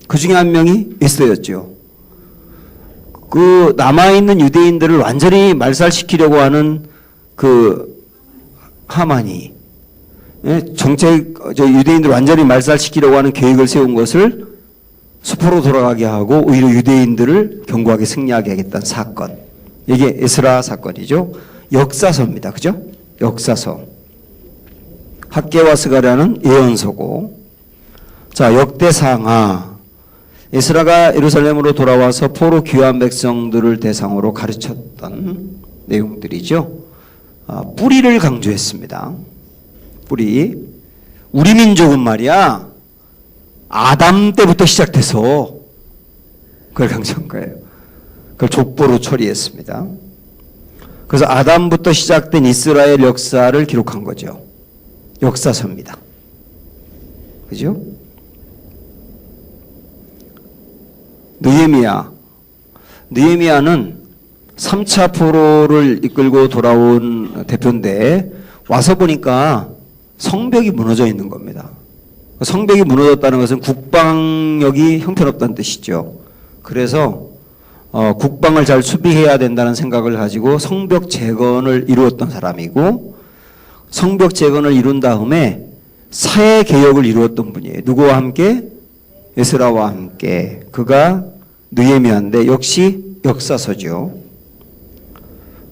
그 중에 한 명이 에스더였죠. 그 남아있는 유대인들을 완전히 말살시키려고 하는 그 하만이 유대인들을 완전히 말살시키려고 하는 계획을 세운 것을 수포로 돌아가게 하고 오히려 유대인들을 견고하게 승리하게 하겠다는 사건. 이게 에스라 사건이죠. 역사서입니다. 그죠? 역사서. 학개와 스가랴는 예언서고. 자, 역대상하. 에스라가 예루살렘으로 돌아와서 포로 귀환 백성들을 대상으로 가르쳤던 내용들이죠. 뿌리를 강조했습니다. 뿌리. 우리 민족은 말이야 아담 때부터 시작돼서 그걸 강조한 거예요. 그걸 족보로 처리했습니다. 그래서 아담부터 시작된 이스라엘 역사를 기록한 거죠. 역사서입니다. 그죠? 느헤미야는 3차 포로를 이끌고 돌아온 대표인데 와서 보니까 성벽이 무너져 있는 겁니다. 성벽이 무너졌다는 것은 국방력이 형편없다는 뜻이죠. 그래서 국방을 잘 수비해야 된다는 생각을 가지고 성벽 재건을 이루었던 사람이고 성벽 재건을 이룬 다음에 사회 개혁을 이루었던 분이에요. 누구와 함께? 에스라와 함께. 그가 느헤미야인데 역시 역사서죠.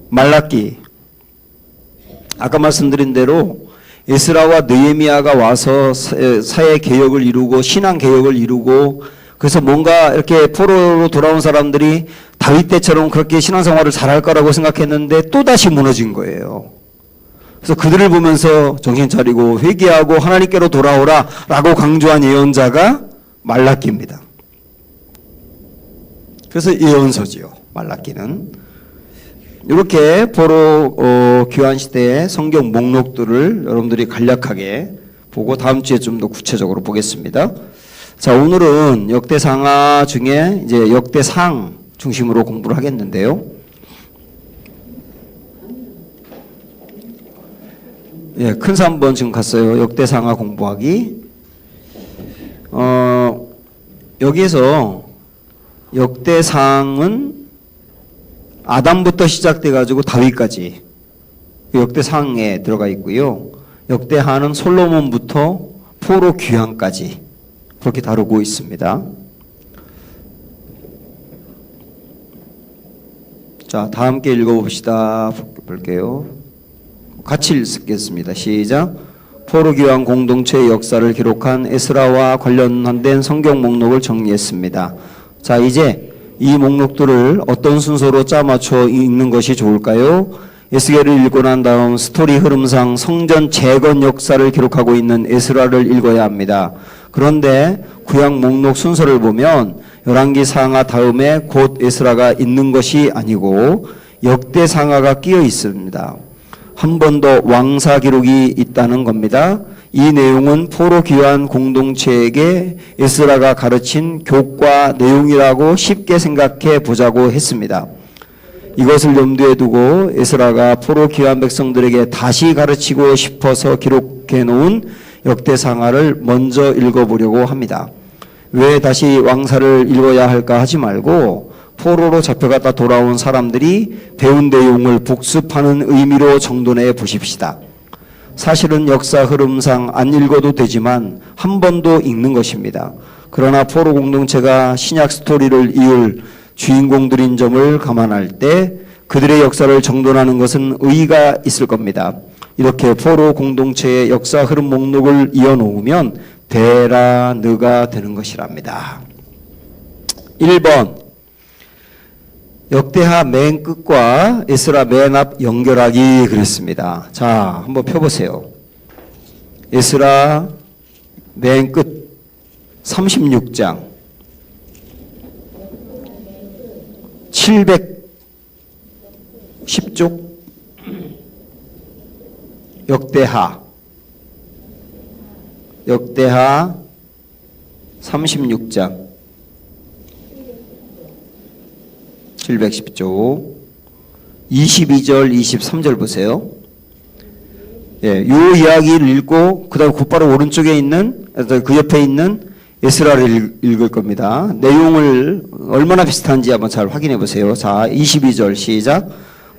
말라기. 아까 말씀드린 대로 에스라와 느헤미야가 와서 사회 개혁을 이루고 신앙 개혁을 이루고 그래서 뭔가 이렇게 포로로 돌아온 사람들이 다윗 때처럼 그렇게 신앙생활을 잘할 거라고 생각했는데 또다시 무너진 거예요. 그래서 그들을 보면서 정신 차리고 회개하고 하나님께로 돌아오라 라고 강조한 예언자가 말라기입니다. 그래서 예언서지요. 말라기는. 이렇게 포로 귀환 시대의 성경 목록들을 여러분들이 간략하게 보고 다음 주에 좀 더 구체적으로 보겠습니다. 자, 오늘은 역대상하 중에 이제 역대상 중심으로 공부를 하겠는데요. 예, 큰 3번 지금 갔어요. 역대상하 공부하기. 여기에서 역대상은 아담부터 시작돼 가지고 다윗까지 역대상에 들어가 있고요. 역대하는 솔로몬부터 포로 귀환까지 그렇게 다루고 있습니다. 자, 다 함께 읽어봅시다. 볼게요. 같이 읽겠습니다. 시작. 포로 귀환 공동체의 역사를 기록한 에스라와 관련된 성경 목록을 정리했습니다. 자, 이제 이 목록들을 어떤 순서로 짜맞춰 읽는 것이 좋을까요? 에스겔을 읽고 난 다음 스토리 흐름상 성전 재건 역사를 기록하고 있는 에스라를 읽어야 합니다. 그런데 구약 목록 순서를 보면 열왕기 상하 다음에 곧 에스라가 있는 것이 아니고 역대 상하가 끼어 있습니다. 한 번 더 왕사 기록이 있다는 겁니다. 이 내용은 포로 귀환 공동체에게 에스라가 가르친 교과 내용이라고 쉽게 생각해 보자고 했습니다. 이것을 염두에 두고 에스라가 포로 귀환 백성들에게 다시 가르치고 싶어서 기록해 놓은 역대상하를 먼저 읽어보려고 합니다. 왜 다시 왕사를 읽어야 할까 하지 말고 포로로 잡혀갔다 돌아온 사람들이 배운 내용을 복습하는 의미로 정돈해 보십시다. 사실은 역사 흐름상 안 읽어도 되지만 한 번 더 읽는 것입니다. 그러나 포로 공동체가 신약 스토리를 이을 주인공들인 점을 감안할 때 그들의 역사를 정돈하는 것은 의의가 있을 겁니다. 이렇게 포로 공동체의 역사 흐름 목록을 이어놓으면 데라느가 되는 것이랍니다. 1번 역대하 맨 끝과 에스라 맨 앞 연결하기 그랬습니다. 자, 한번 펴보세요. 에스라 맨 끝 36장 710쪽 역대하 36장 710쪽 22절 23절 보세요. 예, 요 이야기를 읽고 그다음 곧바로 오른쪽에 있는 그 옆에 있는 에스라를 읽을 겁니다. 내용을 얼마나 비슷한지 한번 잘 확인해 보세요. 자, 22절 시작.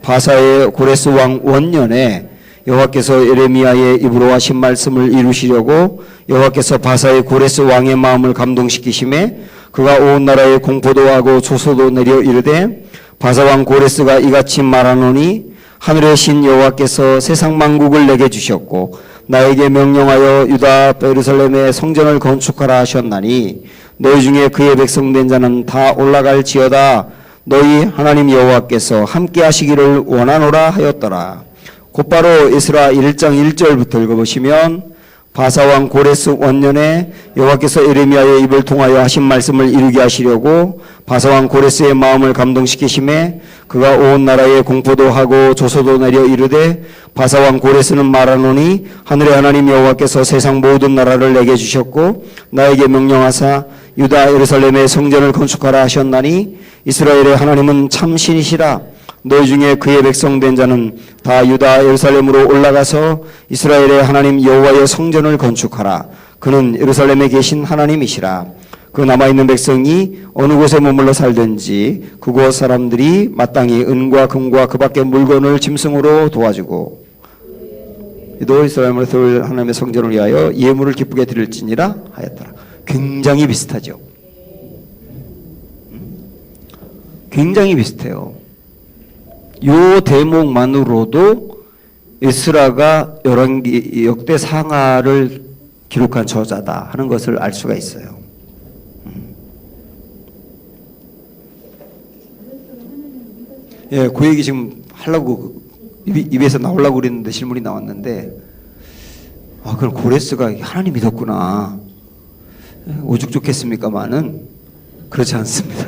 바사의 고레스 왕 원년에 여호와께서 예레미야의 입으로 하신 말씀을 이루시려고 여호와께서 바사의 고레스 왕의 마음을 감동시키심에 그가 온 나라에 공포도 하고 조소도 내려 이르되 바사 왕 고레스가 이같이 말하노니 하늘의 신 여호와께서 세상 만국을 내게 주셨고 나에게 명령하여 유다 예루살렘의 성전을 건축하라 하셨나니 너희 중에 그의 백성된 자는 다 올라갈지어다. 너희 하나님 여호와께서 함께 하시기를 원하노라 하였더라. 곧바로 에스라 1장 1절부터 읽어보시면 바사왕 고레스 원년에 여호와께서 예레미야의 입을 통하여 하신 말씀을 이루게 하시려고 바사왕 고레스의 마음을 감동시키심에 그가 온 나라에 공포도 하고 조소도 내려 이르되 바사왕 고레스는 말하노니 하늘의 하나님 여호와께서 세상 모든 나라를 내게 주셨고 나에게 명령하사 유다 예루살렘의 성전을 건축하라 하셨나니 이스라엘의 하나님은 참 신이시라. 너희 중에 그의 백성된 자는 다 유다 예루살렘으로 올라가서 이스라엘의 하나님 여호와의 성전을 건축하라. 그는 예루살렘에 계신 하나님이시라. 그 남아있는 백성이 어느 곳에 머물러 살든지 그곳 사람들이 마땅히 은과 금과 그 밖의 물건을 짐승으로 도와주고 또 이스라엘을 세울 하나님의 성전을 위하여 예물을 기쁘게 드릴지니라 하였더라. 굉장히 비슷하죠. 굉장히 비슷해요. 요 대목만으로도 에스라가 열왕기 역대상하를 기록한 저자다 하는 것을 알 수가 있어요. 예, 그 얘기 지금 하려고 입에서 나오려고 그랬는데 질문이 나왔는데 그럼 고레스가 하나님 믿었구나. 오죽 좋겠습니까만은 그렇지 않습니다.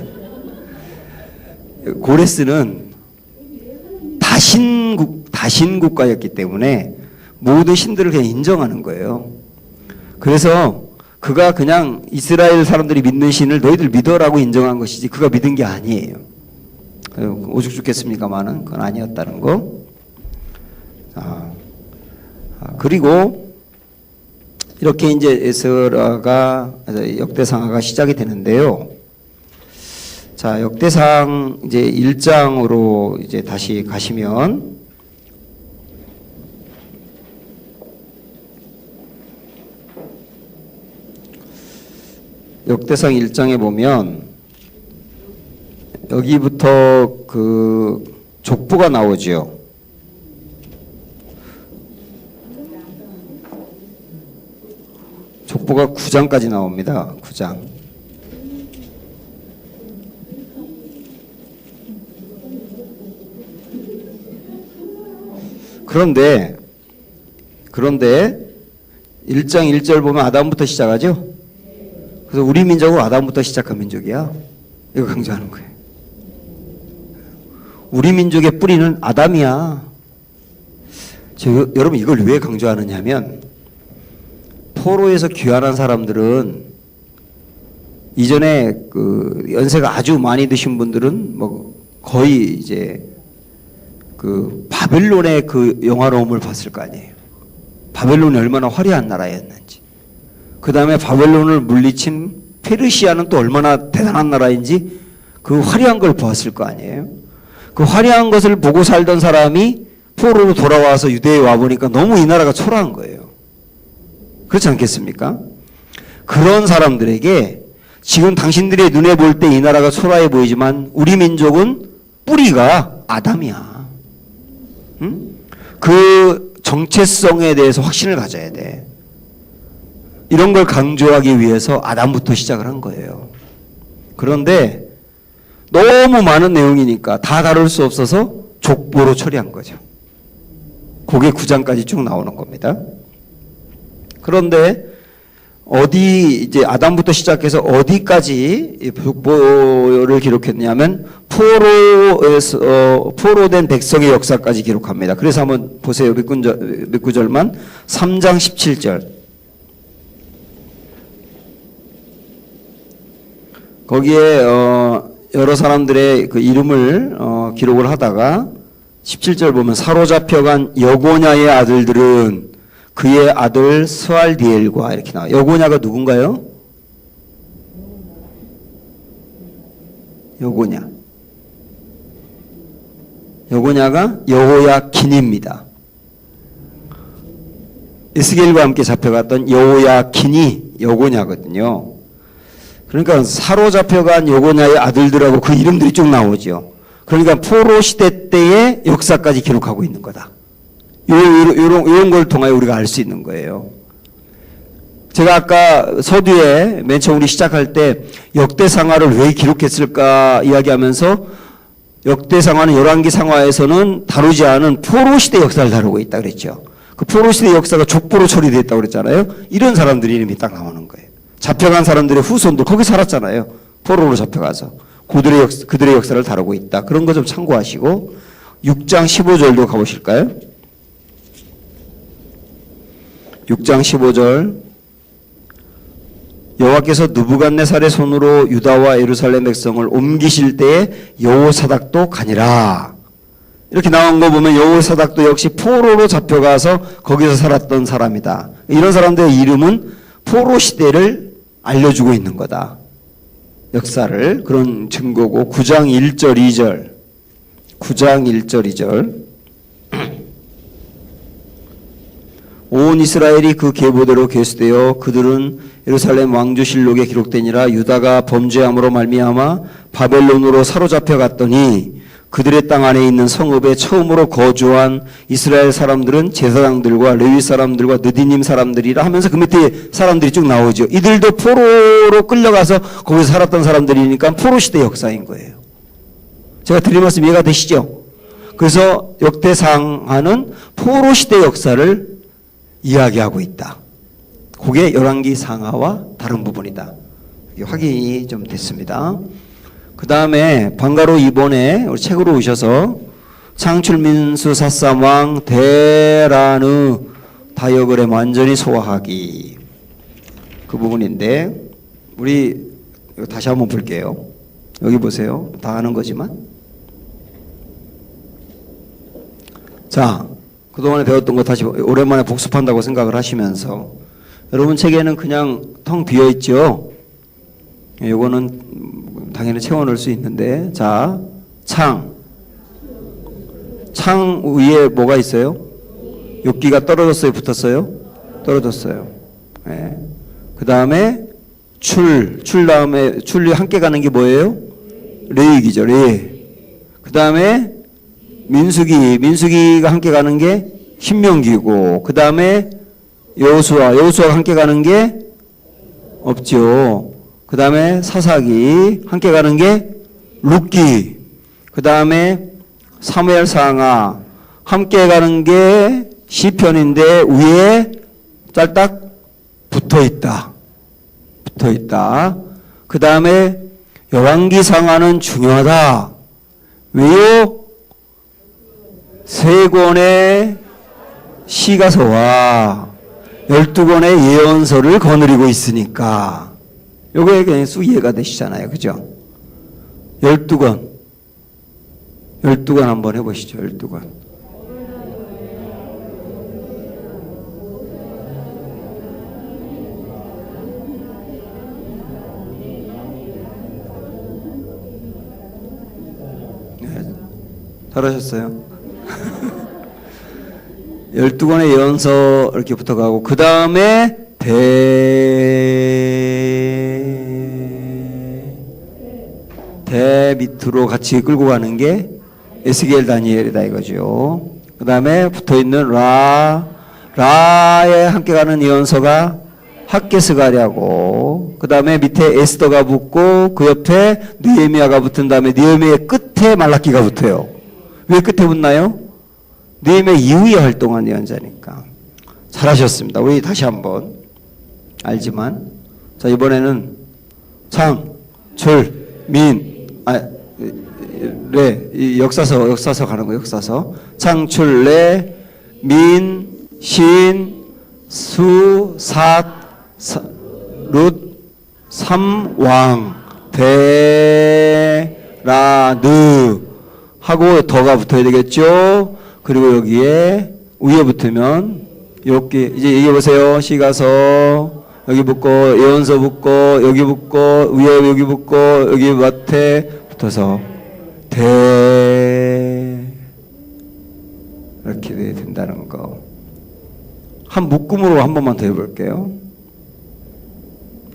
고레스는 다신 국가였기 때문에 모든 신들을 그냥 인정하는 거예요. 그래서 그가 그냥 이스라엘 사람들이 믿는 신을 너희들 믿어라고 인정한 것이지 그가 믿은 게 아니에요. 오죽 좋겠습니까만은 그건 아니었다는 거. 그리고 이렇게 이제 에스라가 역대상하가 시작이 되는데요. 자, 역대상 이제 1장으로 이제 다시 가시면 역대상 1장에 보면 여기부터 그 족보가 나오죠. 족보가 9장까지 나옵니다. 9장. 그런데 1장 1절 보면 아담부터 시작하죠. 그래서 우리 민족은 아담부터 시작한 민족이야. 이거 강조하는 거예요. 우리 민족의 뿌리는 아담이야. 여러분 이걸 왜 강조하느냐면 포로에서 귀환한 사람들은 이전에 그 연세가 아주 많이 드신 분들은 뭐 거의 이제 그 바벨론의 그 영화로움을 봤을 거 아니에요. 바벨론이 얼마나 화려한 나라였는지. 그 다음에 바벨론을 물리친 페르시아는 또 얼마나 대단한 나라인지 그 화려한 걸 보았을 거 아니에요. 그 화려한 것을 보고 살던 사람이 포로로 돌아와서 유대에 와보니까 너무 이 나라가 초라한 거예요. 그렇지 않겠습니까? 그런 사람들에게 지금 당신들의 눈에 볼 때 이 나라가 초라해 보이지만 우리 민족은 뿌리가 아담이야. 응? 그 정체성에 대해서 확신을 가져야 돼. 이런 걸 강조하기 위해서 아담부터 시작을 한 거예요. 그런데 너무 많은 내용이니까 다 다룰 수 없어서 족보로 처리한 거죠. 그게 9장까지 쭉 나오는 겁니다. 그런데 어디 이제 아담부터 시작해서 어디까지 족보를 기록했냐면 포로된 백성의 역사까지 기록합니다. 그래서 한번 보세요. 몇 구절만 3장 17절. 거기에 여러 사람들의 그 이름을 기록을 하다가 17절 보면 사로잡혀간 여고냐의 아들들은 그의 아들 스알디엘과 이렇게 나와요. 여고냐가 누군가요? 여고냐가 여호야긴입니다. 에스겔과 함께 잡혀갔던 여호야긴이 여고냐거든요. 그러니까 사로잡혀간 여고냐의 아들들하고 그 이름들이 쭉 나오죠. 그러니까 포로 시대 때의 역사까지 기록하고 있는 거다. 이런 걸 통하여 우리가 알 수 있는 거예요. 제가 아까 서두에 맨 처음 우리 시작할 때 역대상하를 왜 기록했을까 이야기하면서 역대상하는 열왕기 상하에서는 다루지 않은 포로 시대 역사를 다루고 있다 그랬죠. 그 포로 시대 역사가 족보로 처리되어 있다고 그랬잖아요. 이런 사람들이 이름이 딱 나오는 거예요. 잡혀간 사람들의 후손들 거기 살았잖아요. 포로로 잡혀가서 그들의 역사를 다루고 있다. 그런 거 좀 참고하시고 6장 15절도 가보실까요? 6장 15절 여호와께서 느부갓네살의 손으로 유다와 예루살렘 백성을 옮기실 때에 여호사닥도 가니라. 이렇게 나온 거 보면 여호사닥도 역시 포로로 잡혀가서 거기서 살았던 사람이다. 이런 사람들의 이름은 포로 시대를 알려주고 있는 거다. 역사를. 그런 증거고 9장 1절 2절 9장 1절 2절 온 이스라엘이 그 계보대로 계수되어 그들은 예루살렘 왕조실록에 기록되니라. 유다가 범죄함으로 말미암아 바벨론으로 사로잡혀 갔더니 그들의 땅 안에 있는 성읍에 처음으로 거주한 이스라엘 사람들은 제사장들과 레위 사람들과 느디님 사람들이라 하면서 그 밑에 사람들이 쭉 나오죠. 이들도 포로로 끌려가서 거기서 살았던 사람들이니까 포로 시대 역사인 거예요. 제가 드린 말씀 이해가 되시죠? 그래서 역대상하는 포로 시대 역사를 이야기하고 있다. 그게 열왕기 상하와 다른 부분이다. 확인이 좀 됐습니다. 그 다음에 방가로 이번에 우리 책으로 오셔서 창출민수 사삼왕 대라느 다역을에 완전히 소화하기 그 부분인데 우리 다시 한번 볼게요. 여기 보세요. 다 아는 거지만 자 그동안에 배웠던 거 다시 오랜만에 복습한다고 생각을 하시면서 여러분 책에는 그냥 텅 비어있죠. 요거는 당연히 채워넣을 수 있는데 자 창 위에 뭐가 있어요? 욕기가 떨어졌어요? 붙었어요? 떨어졌어요. 네. 그 다음에 출 다음에 출이 함께 가는 게 뭐예요? 레이기죠. 레이. 그 다음에 민수기가 함께 가는 게 신명기고 그 다음에 여호수아가 함께 가는 게 없죠. 그 다음에 사사기 함께 가는 게 룻기 그 다음에 사무엘상하 함께 가는 게 시편인데 위에 짤딱 붙어있다. 그 다음에 열왕기상하는 중요하다. 왜요? 세 권의 시가서와 12권의 예언서를 거느리고 있으니까 요게 그냥 쑥 이해가 되시잖아요. 그죠? 12권 한번 해보시죠. 12권 잘하셨어요. 12권의 예언서 이렇게 붙어가고 그 다음에 대 밑으로 같이 끌고 가는 게 에스겔 다니엘이다 이거죠. 그 다음에 붙어있는 라에 함께 가는 예언서가 핫게스가랴고, 그 다음에 밑에 에스더가 붙고 그 옆에 느헤미야가 붙은 다음에 느헤미야의 끝에 말라기가 붙어요. 왜 끝에 붙나요? 느헤미야 이후에 활동한 예언자니까. 잘하셨습니다. 우리 다시 한번 알지만, 자 이번에는 장, 출, 민, 레, 역사서 가는 거. 역사서 장, 출, 레, 민, 신, 수, 삿, 룻, 삼왕, 대, 라, 느 하고 더가 붙어야 되겠죠. 그리고 여기에 위에 붙으면 이렇게 이제 얘기해 보세요. 시가서 여기 붙고 예언서 붙고 여기 붙고 위에 여기 붙고 여기 밑에 붙어서 대 이렇게 된다는 거. 한 묶음으로 한 번만 더 해볼게요.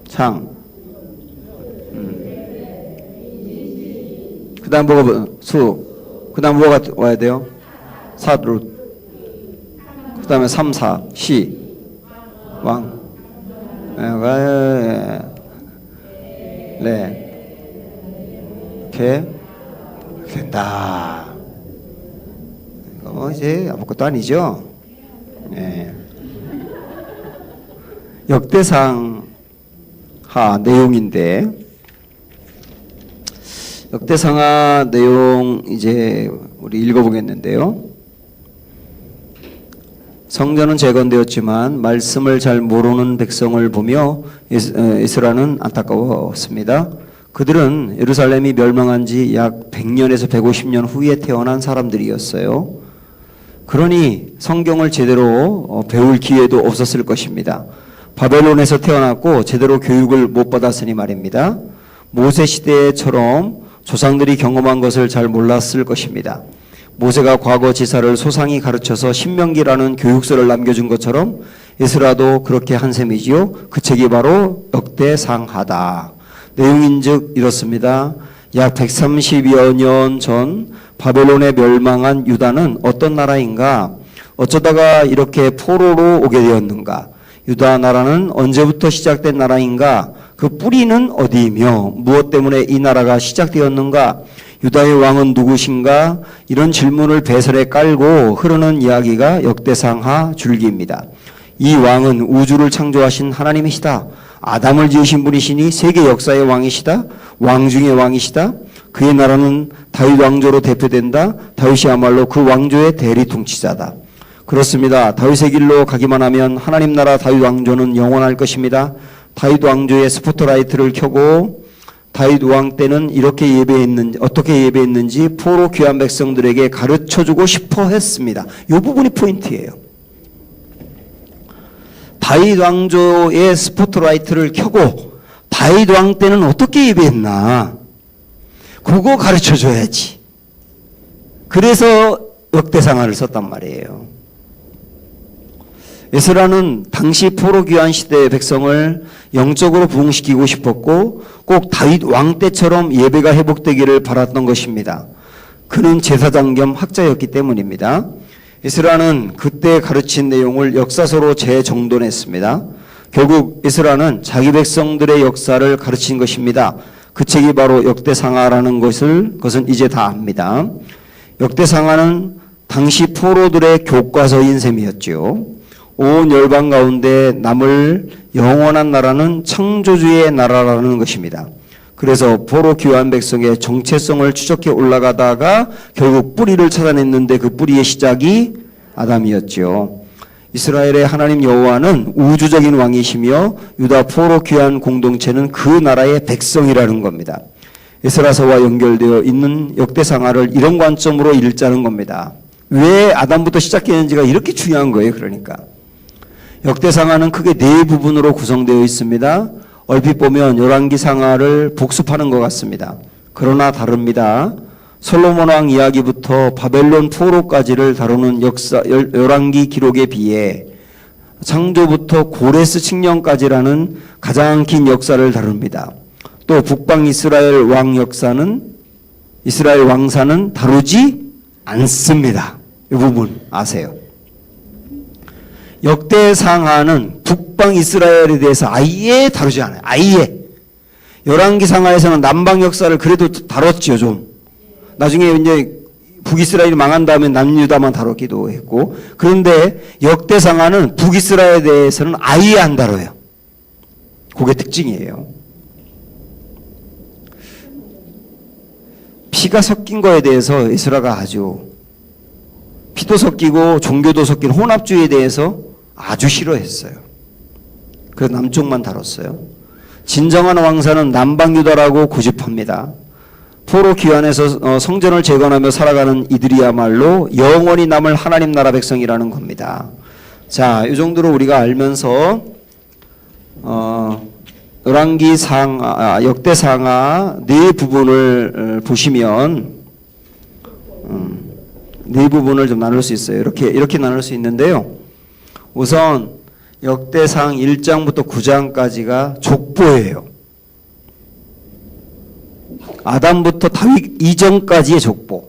창. 그 다음 뭐가 수. 그 다음 뭐가 와야 돼요? 사루. 그 다음에 삼사. 시. 왕. 네. 이렇게 된다. 이거 이제 아무것도 아니죠? 네. 역대상하 내용인데, 역대상하 내용 이제 우리 읽어보겠는데요. 성전은 재건되었지만 말씀을 잘 모르는 백성을 보며 에스라는 안타까웠습니다. 그들은 예루살렘이 멸망한 지 약 100년에서 150년 후에 태어난 사람들이었어요. 그러니 성경을 제대로 배울 기회도 없었을 것입니다. 바벨론에서 태어났고 제대로 교육을 못 받았으니 말입니다. 모세 시대처럼 조상들이 경험한 것을 잘 몰랐을 것입니다. 모세가 과거 지사를 소상히 가르쳐서 신명기라는 교육서를 남겨준 것처럼 에스라도 그렇게 한 셈이지요. 그 책이 바로 역대상하다. 내용인즉 이렇습니다. 약 130여 년 전 바벨론에 멸망한 유다는 어떤 나라인가? 어쩌다가 이렇게 포로로 오게 되었는가? 유다 나라는 언제부터 시작된 나라인가? 그 뿌리는 어디이며 무엇 때문에 이 나라가 시작되었는가? 유다의 왕은 누구신가? 이런 질문을 배설에 깔고 흐르는 이야기가 역대상하 줄기입니다. 이 왕은 우주를 창조하신 하나님이시다. 아담을 지으신 분이시니 세계 역사의 왕이시다. 왕 중의 왕이시다. 그의 나라는 다윗 왕조로 대표된다. 다윗이야말로 그 왕조의 대리 통치자다. 그렇습니다. 다윗의 길로 가기만 하면 하나님 나라 다윗 왕조는 영원할 것입니다. 다윗 왕조의 스포트라이트를 켜고 다윗 왕 때는 이렇게 예배했는지, 어떻게 예배했는지 포로 귀한 백성들에게 가르쳐주고 싶어 했습니다. 이 부분이 포인트예요. 다윗 왕조의 스포트라이트를 켜고 다윗 왕 때는 어떻게 예배했나? 그거 가르쳐줘야지. 그래서 역대상하를 썼단 말이에요. 에스라는 당시 포로 귀환 시대의 백성을 영적으로 부흥시키고 싶었고 꼭 다윗 왕 때처럼 예배가 회복되기를 바랐던 것입니다. 그는 제사장 겸 학자였기 때문입니다. 에스라는 그때 가르친 내용을 역사서로 재정돈했습니다. 결국 에스라는 자기 백성들의 역사를 가르친 것입니다. 그 책이 바로 역대상하라는 것은 이제 다 압니다. 역대상하는 당시 포로들의 교과서인 셈이었죠. 온 열방 가운데 남을 영원한 나라는 창조주의 나라라는 것입니다. 그래서 포로 귀환 백성의 정체성을 추적해 올라가다가 결국 뿌리를 찾아냈는데 그 뿌리의 시작이 아담이었죠. 이스라엘의 하나님 여호와는 우주적인 왕이시며 유다 포로 귀환 공동체는 그 나라의 백성이라는 겁니다. 에스라서와 연결되어 있는 역대상하를 이런 관점으로 읽자는 겁니다. 왜 아담부터 시작했는지가 이렇게 중요한 거예요. 그러니까 역대상하는 크게 네 부분으로 구성되어 있습니다. 얼핏 보면 열왕기상하를 복습하는 것 같습니다. 그러나 다릅니다. 솔로몬 왕 이야기부터 바벨론 포로까지를 다루는 역사 열왕기 기록에 비해 창조부터 고레스 칙령까지라는 가장 긴 역사를 다룹니다. 또 북방 이스라엘 왕사는 다루지 않습니다. 이 부분 아세요? 역대상하는 북방 이스라엘에 대해서 아예 다루지 않아요. 아예. 열왕기 상하에서는 남방 역사를 그래도 다뤘지요, 좀. 나중에 이제 북이스라엘이 망한 다음에 남유다만 다뤘기도 했고, 그런데 역대상하는 북이스라엘에 대해서는 아예 안 다뤄요. 그게 특징이에요. 피가 섞인 거에 대해서 에스라가 아주, 피도 섞이고 종교도 섞인 혼합주의에 대해서 아주 싫어했어요. 그래서 남쪽만 다뤘어요. 진정한 왕사는 남방유다라고 고집합니다. 포로 귀환에서 성전을 재건하며 살아가는 이들이야말로 영원히 남을 하나님 나라 백성이라는 겁니다. 자, 이 정도로 우리가 알면서 역대상하 네 부분을 보시면 네 부분을 좀 나눌 수 있어요. 이렇게 나눌 수 있는데요. 우선 역대상 1장부터 9장까지가 족보예요. 아담부터 다윗 이전까지의 족보.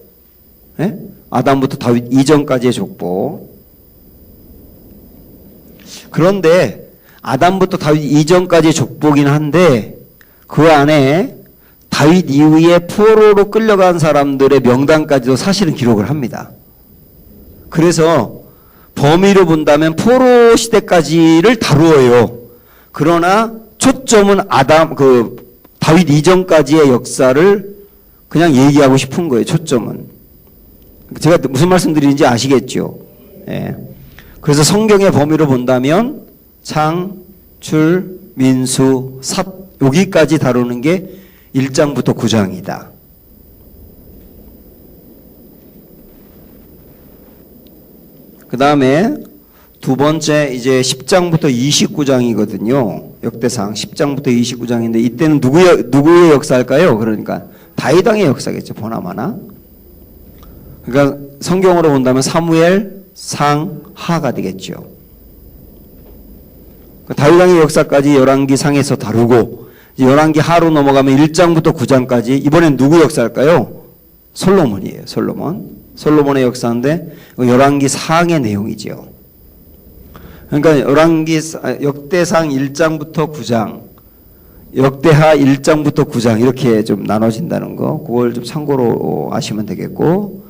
네? 아담부터 다윗 이전까지의 족보. 그런데 아담부터 다윗 이전까지의 족보긴 한데 그 안에 다윗 이후에 포로로 끌려간 사람들의 명단까지도 사실은 기록을 합니다. 그래서 범위로 본다면 포로 시대까지를 다루어요. 그러나 초점은 다윗 이전까지의 역사를 그냥 얘기하고 싶은 거예요. 초점은. 제가 무슨 말씀 드리는지 아시겠죠? 예. 그래서 성경의 범위로 본다면 창, 출, 민수, 삿 여기까지 다루는 게 1장부터 9장이다. 그 다음에 두 번째 이제 10장부터 29장이거든요. 역대상 10장부터 29장인데 이때는 누구의 역사일까요? 그러니까 다윗 왕의 역사겠죠. 보나마나. 그러니까 성경으로 본다면 사무엘, 상, 하가 되겠죠. 다윗 왕의 역사까지 열왕기 상에서 다루고 열왕기 하로 넘어가면 1장부터 9장까지 이번엔 누구 역사일까요? 솔로몬이에요. 솔로몬의 역사인데 열왕기 상의 내용이죠. 그러니까 역대상 1장부터 9장, 역대하 1장부터 9장 이렇게 좀 나눠진다는 거, 그걸 좀 참고로 아시면 되겠고,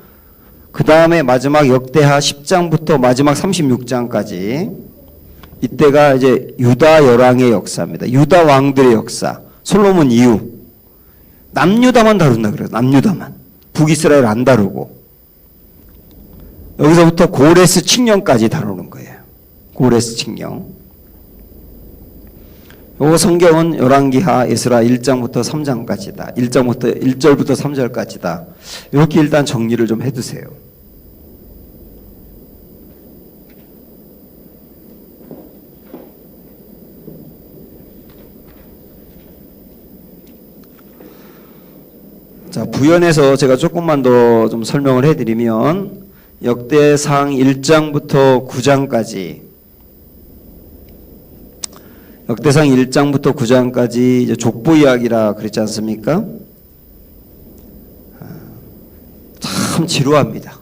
그 다음에 마지막 역대하 10장부터 마지막 36장까지 이때가 이제 유다 열왕의 역사입니다. 유다 왕들의 역사, 솔로몬 이후 남유다만 다룬다 그래요. 남유다만. 북이스라엘 안 다루고 여기서부터 고레스 칙령까지 다루는 거예요. 고레스 칙령. 요 성경은 열왕기하 에스라 1장부터 3장까지다. 1절부터 3절까지다. 이렇게 일단 정리를 좀 해두세요. 자, 부연해서 제가 조금만 더 좀 설명을 해드리면 역대상 1장부터 9장까지 역대상 1장부터 9장까지 이제 족보 이야기라 그랬지 않습니까? 참 지루합니다.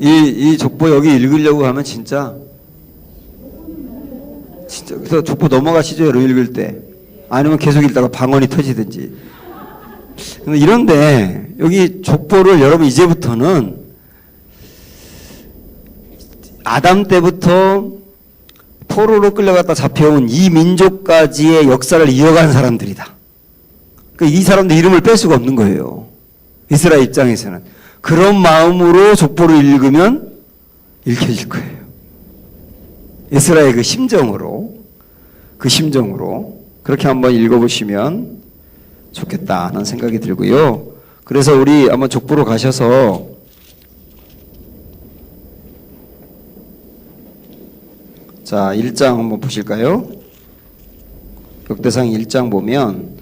이 족보 여기 읽으려고 하면 진짜 그래서 족보 넘어가시죠, 여러분 읽을 때. 아니면 계속 읽다가 방언이 터지든지. 이런데 여기 족보를 여러분 이제부터는 아담 때부터 포로로 끌려갔다 잡혀온 이 민족까지의 역사를 이어간 사람들이다. 이 사람들 이름을 뺄 수가 없는 거예요. 이스라엘 입장에서는. 그런 마음으로 족보를 읽으면 읽혀질 거예요. 이스라엘 그 심정으로 그렇게 한번 읽어보시면 좋겠다는 생각이 들고요. 그래서 우리 한번 족보로 가셔서 자 1장 한번 보실까요? 역대상 1장 보면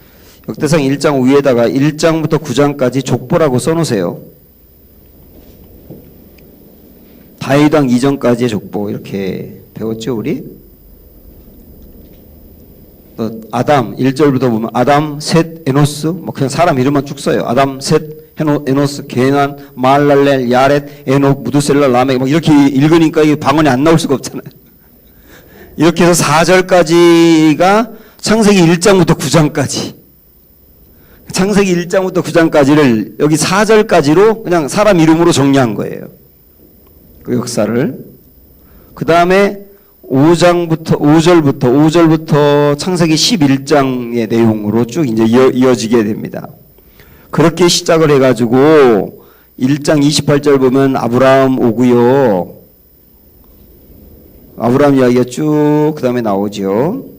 역대상 1장 위에다가 1장부터 9장까지 족보라고 써놓으세요. 다윗왕 이전까지의 족보 이렇게 배웠죠 우리? 또 아담 1절부터 보면 아담, 셋, 에노스 뭐 그냥 사람 이름만 쭉 써요. 아담, 셋, 에노스, 게난, 마할랄렐, 야렛, 에녹, 무드셀라, 라멕 막 이렇게 읽으니까 이 방언이 안 나올 수가 없잖아요. 이렇게 해서 4절까지가 창세기 1장부터 9장까지 창세기 1장부터 9장까지를 여기 4절까지로 그냥 사람 이름으로 정리한 거예요. 그 역사를. 그 다음에 5절부터 창세기 11장의 내용으로 쭉 이제 이어지게 됩니다. 그렇게 시작을 해가지고 1장 28절 보면 아브라함 오고요. 아브라함 이야기가 쭉 그 다음에 나오죠.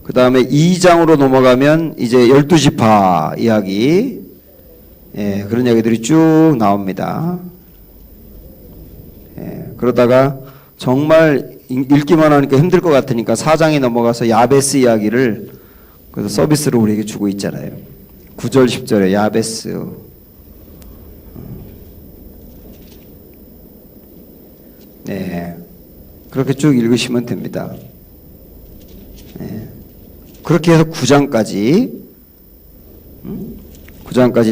그 다음에 2장으로 넘어가면 이제 12지파 이야기, 예, 그런 이야기들이 쭉 나옵니다. 예, 그러다가 정말 읽기만 하니까 힘들 것 같으니까 4장에 넘어가서 야베스 이야기를 그래서 서비스로 우리에게 주고 있잖아요. 9절 10절에 야베스. 네, 그렇게 쭉 읽으시면 됩니다. 네. 그렇게 해서 9장까지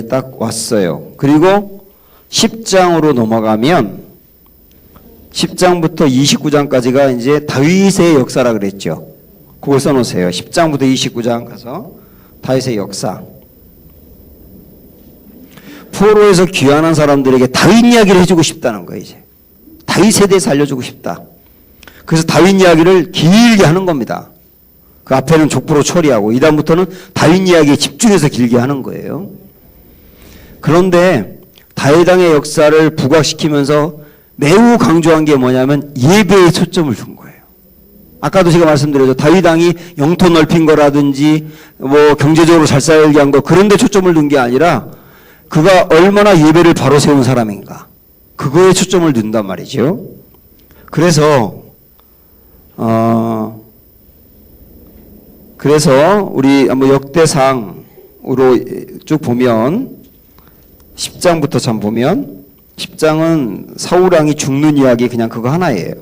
딱 왔어요. 그리고 10장으로 넘어가면 10장부터 29장까지가 이제 다윗의 역사라 그랬죠. 그걸 써놓으세요. 10장부터 29장 가서 다윗의 역사. 포로에서 귀환한 사람들에게 다윗 이야기를 해주고 싶다는 거예요. 이제 다윗에 대해서 알려주고 싶다. 그래서 다윗 이야기를 길게 하는 겁니다. 그 앞에는 족보로 처리하고 이 다음부터는 다윗 이야기에 집중해서 길게 하는 거예요. 그런데 다윗 왕의 역사를 부각시키면서 매우 강조한 게 뭐냐면 예배에 초점을 둔 거예요. 아까도 제가 말씀드렸죠. 다윗 왕이 영토 넓힌 거라든지 뭐 경제적으로 잘 살게 한 거 그런 데 초점을 둔 게 아니라 그가 얼마나 예배를 바로 세운 사람인가 그거에 초점을 둔단 말이죠. 그래서 우리 한번 역대상으로 쭉 보면 10장부터 참 보면 10장은 사울 왕이 죽는 이야기 그냥 그거 하나예요.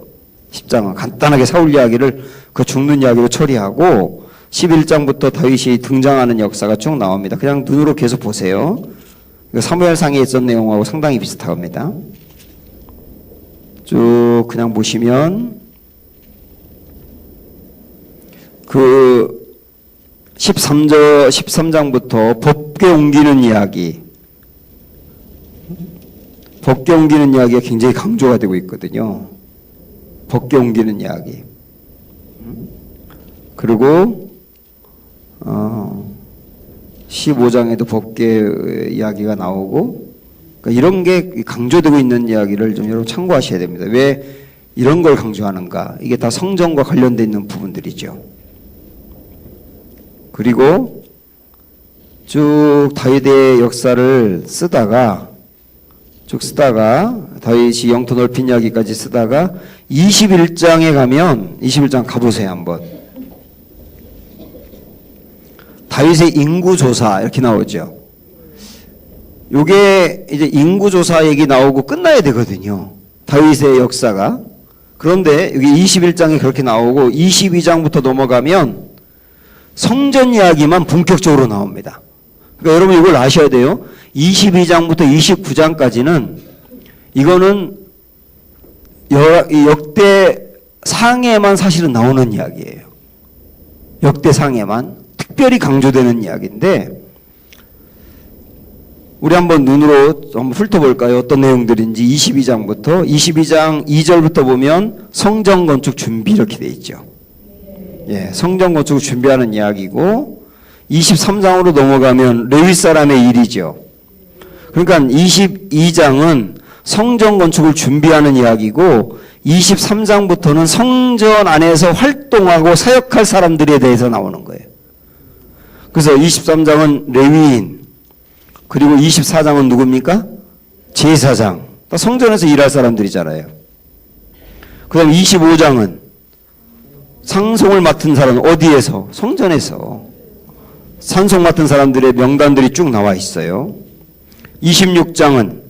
10장은 간단하게 사울 이야기를 그 죽는 이야기로 처리하고 11장부터 다윗이 등장하는 역사가 쭉 나옵니다. 그냥 눈으로 계속 보세요. 사무엘상에 있었던 내용하고 상당히 비슷합니다. 쭉 그냥 보시면 그 13장부터 법궤 옮기는 이야기, 법궤 옮기는 이야기가 굉장히 강조가 되고 있거든요. 법궤 옮기는 이야기. 그리고 15장에도 법궤 이야기가 나오고, 그러니까 이런 게 강조되고 있는 이야기를 좀 여러분 참고하셔야 됩니다. 왜 이런 걸 강조하는가? 이게 다 성전과 관련되어 있는 부분들이죠. 그리고 쭉 다윗의 역사를 쓰다가 다윗이 영토 넓힌 이야기까지 쓰다가 21장에 가면 21장 가보세요 한번. 다윗의 인구조사 이렇게 나오죠. 요게 이제 인구조사 얘기 나오고 끝나야 되거든요. 다윗의 역사가. 그런데 여기 21장에 그렇게 나오고 22장부터 넘어가면 성전 이야기만 본격적으로 나옵니다. 그러니까 여러분 이걸 아셔야 돼요. 22장부터 29장까지는 이거는 역대상에만 사실은 나오는 이야기예요. 역대상에만 특별히 강조되는 이야기인데 우리 한번 눈으로 한번 훑어볼까요? 어떤 내용들인지. 22장부터 22장 2절부터 보면 성전 건축 준비 이렇게 돼 있죠. 예, 성전 건축을 준비하는 이야기고 23장으로 넘어가면 레위 사람의 일이죠. 그러니까 22장은 성전 건축을 준비하는 이야기고 23장부터는 성전 안에서 활동하고 사역할 사람들에 대해서 나오는 거예요. 그래서 23장은 레위인, 그리고 24장은 누굽니까? 제사장. 성전에서 일할 사람들이잖아요. 그 다음 25장은 상송을 맡은 사람은 어디에서? 성전에서 찬송 맡은 사람들의 명단들이 쭉 나와 있어요. 26장은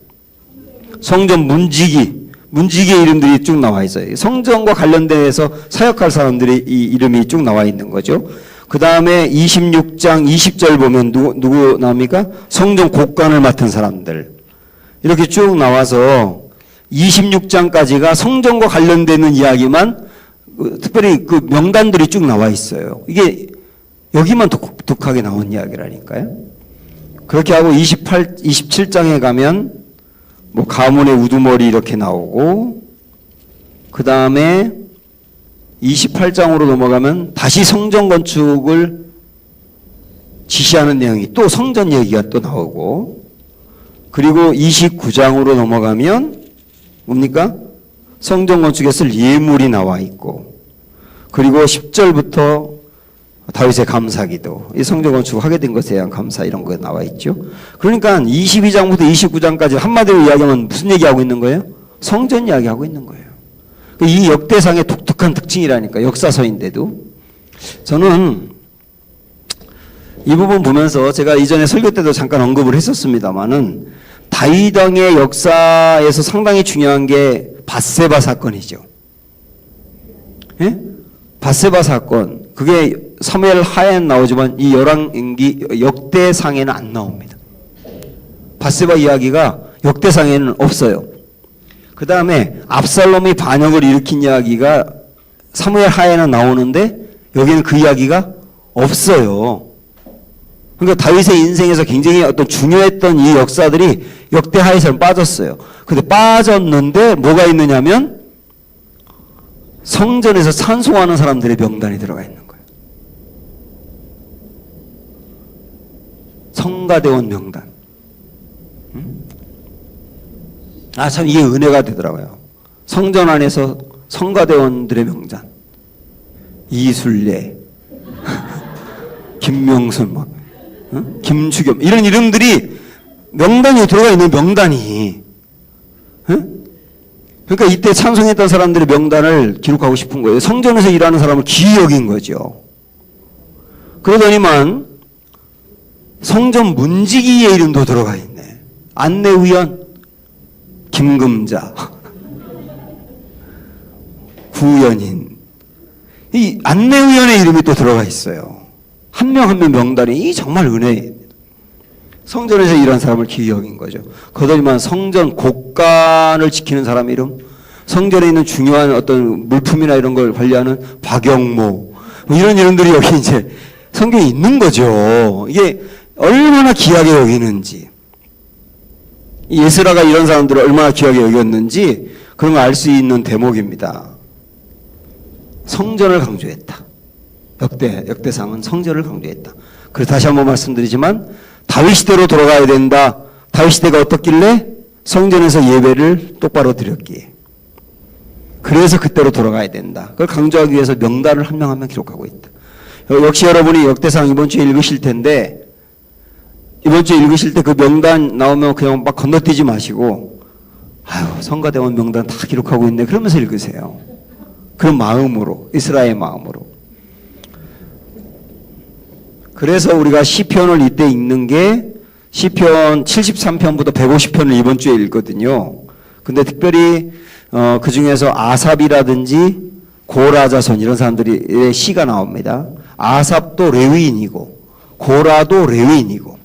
성전 문지기의 이름들이 쭉 나와 있어요. 성전과 관련돼서 사역할 사람들의 이 이름이 쭉 나와 있는 거죠. 그 다음에 26장 20절 보면 누구 나옵니까? 성전 곡관을 맡은 사람들. 이렇게 쭉 나와서 26장까지가 성전과 관련되는 이야기만 특별히 그 명단들이 쭉 나와 있어요. 이게 여기만 독특하게 나온 이야기라니까요. 그렇게 하고 27장에 가면 뭐 가문의 우두머리 이렇게 나오고, 그 다음에 28장으로 넘어가면 다시 성전 건축을 지시하는 내용이 또 성전 얘기가 또 나오고, 그리고 29장으로 넘어가면 뭡니까? 성전 건축에 쓸 예물이 나와 있고, 그리고 10절부터 다윗의 감사기도, 이 성전 건축을 하게 된 것에 대한 감사 이런 거 나와 있죠. 그러니까 22장부터 29장까지 한마디로 이야기하면 무슨 얘기하고 있는 거예요? 성전 이야기하고 있는 거예요. 이 역대상의 독특한 특징이라니까, 역사서인데도. 저는 이 부분 보면서 제가 이전에 설교 때도 잠깐 언급을 했었습니다만은 다윗 왕의 역사에서 상당히 중요한 게 밧세바 사건이죠. 예? 밧세바 사건. 그게 사무엘 하에는 나오지만 이 열왕기 역대상에는 안 나옵니다. 밧세바 이야기가 역대상에는 없어요. 그 다음에 압살롬이 반역을 일으킨 이야기가 사무엘 하에는 나오는데 여기는 그 이야기가 없어요. 그러니까 다윗의 인생에서 굉장히 어떤 중요했던 이 역사들이 역대하에서는 빠졌어요. 근데 빠졌는데 뭐가 있느냐면 성전에서 찬송하는 사람들의 명단이 들어가 있는 거예요. 성가대원 명단. 아, 참 이게 은혜가 되더라고요. 성전 안에서 성가대원들의 명단. 이술래, 김명순, 막, 김주겸 이런 이름들이 명단에 들어가 있는 명단이. 그러니까 이때 찬송했던 사람들의 명단을 기록하고 싶은 거예요. 성전에서 일하는 사람을 귀히 여긴 거죠. 그러더니만 성전 문지기의 이름도 들어가 있네. 안내위원 김금자, 구연인. 이 안내위원의 이름이 또 들어가 있어요. 한 명 한 명 명단이. 이 정말 은혜입니다. 성전에서 일하는 사람을 귀히 여긴 거죠. 그러더니만 성전 곡간을 지키는 사람 이름, 성전에 있는 중요한 어떤 물품이나 이런 걸 관리하는 박영모, 뭐 이런 이름들이 여기 이제 성경에 있는 거죠. 이게 얼마나 귀하게 여기는지, 이 에스라가 이런 사람들을 얼마나 귀하게 여겼는지 그런 걸 알 수 있는 대목입니다. 성전을 강조했다. 역대상은 성전을 강조했다. 그래서 다시 한번 말씀드리지만 다윗 시대로 돌아가야 된다. 다윗 시대가 어떻길래? 성전에서 예배를 똑바로 드렸기에. 그래서 그때로 돌아가야 된다. 그걸 강조하기 위해서 명단을 한 명 한 명 기록하고 있다. 역시 여러분이 역대상 이번 주에 읽으실 텐데, 이번 주에 읽으실 때 그 명단 나오면 그냥 막 건너뛰지 마시고, 아유, 성가대원 명단 다 기록하고 있네, 그러면서 읽으세요. 그런 마음으로, 이스라엘 마음으로. 그래서 우리가 시편을 이때 읽는 게 시편 73편부터 150편을 이번 주에 읽거든요. 근데 특별히 그 중에서 아삽이라든지 고라자손 이런 사람들의 시가 나옵니다. 아삽도 레위인이고 고라도 레위인이고,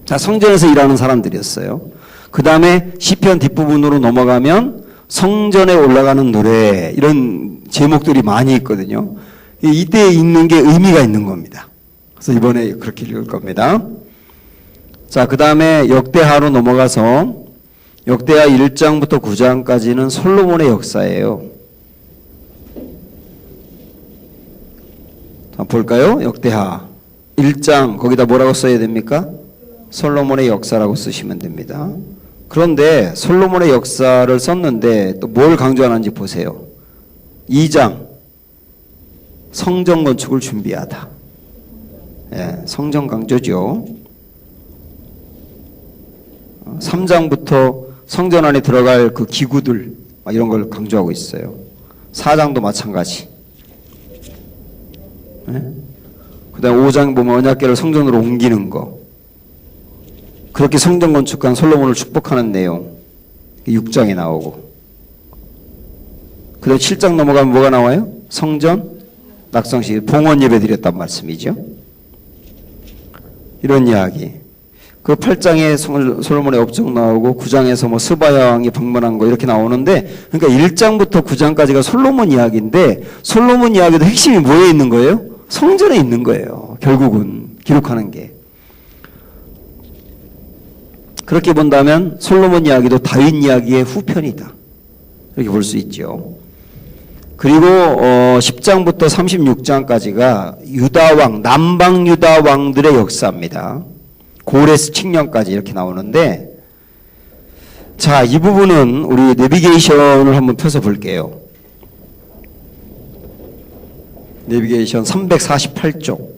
자, 성전에서 일하는 사람들이었어요. 그 다음에 시편 뒷부분으로 넘어가면 성전에 올라가는 노래, 이런 제목들이 많이 있거든요. 이때 읽는 게 의미가 있는 겁니다. 그래서 이번에 그렇게 읽을 겁니다. 자, 그 다음에 역대하로 넘어가서 역대하 1장부터 9장까지는 솔로몬의 역사예요. 자, 볼까요? 역대하 1장, 거기다 뭐라고 써야 됩니까? 솔로몬의 역사라고 쓰시면 됩니다. 그런데 솔로몬의 역사를 썼는데 또 뭘 강조하는지 보세요. 2장, 성전 건축을 준비하다. 예, 성전 강조죠. 3장부터 성전 안에 들어갈 그 기구들 이런 걸 강조하고 있어요. 4장도 마찬가지. 예? 그다음에 5장 보면 언약궤를 성전으로 옮기는 거. 그렇게 성전 건축한 솔로몬을 축복하는 내용. 6장에 나오고. 그다음에 7장 넘어가면 뭐가 나와요? 성전 낙성식 봉헌 예배 드렸단 말씀이죠. 이런 이야기. 그 8장에 솔로몬의 업적 나오고 9장에서 뭐 스바야 왕이 방문한 거 이렇게 나오는데, 그러니까 1장부터 9장까지가 솔로몬 이야기인데, 솔로몬 이야기도 핵심이 뭐에 있는 거예요? 성전에 있는 거예요. 결국은 기록하는 게. 그렇게 본다면 솔로몬 이야기도 다윗 이야기의 후편이다. 이렇게 볼 수 있죠. 그리고 10장부터 36장까지가 유다 왕, 남방 유다 왕들의 역사입니다. 고레스 칙령까지 이렇게 나오는데, 자, 이 부분은 우리 내비게이션을 한번 펴서 볼게요. 내비게이션 348쪽.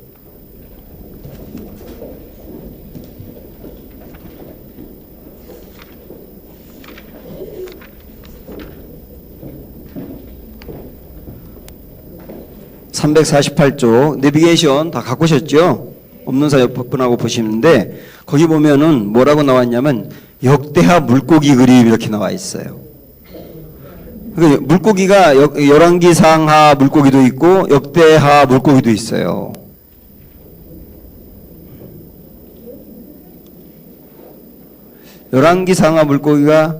(348쪽) 내비게이션 다 갖고 오셨죠? 없는 사이 분하고 보시는데, 거기 보면은 뭐라고 나왔냐면 역대하 물고기 그림 이렇게 나와 있어요. 그러니까 물고기가 열왕기상하 물고기도 있고 역대하 물고기도 있어요. 열왕기상하 물고기가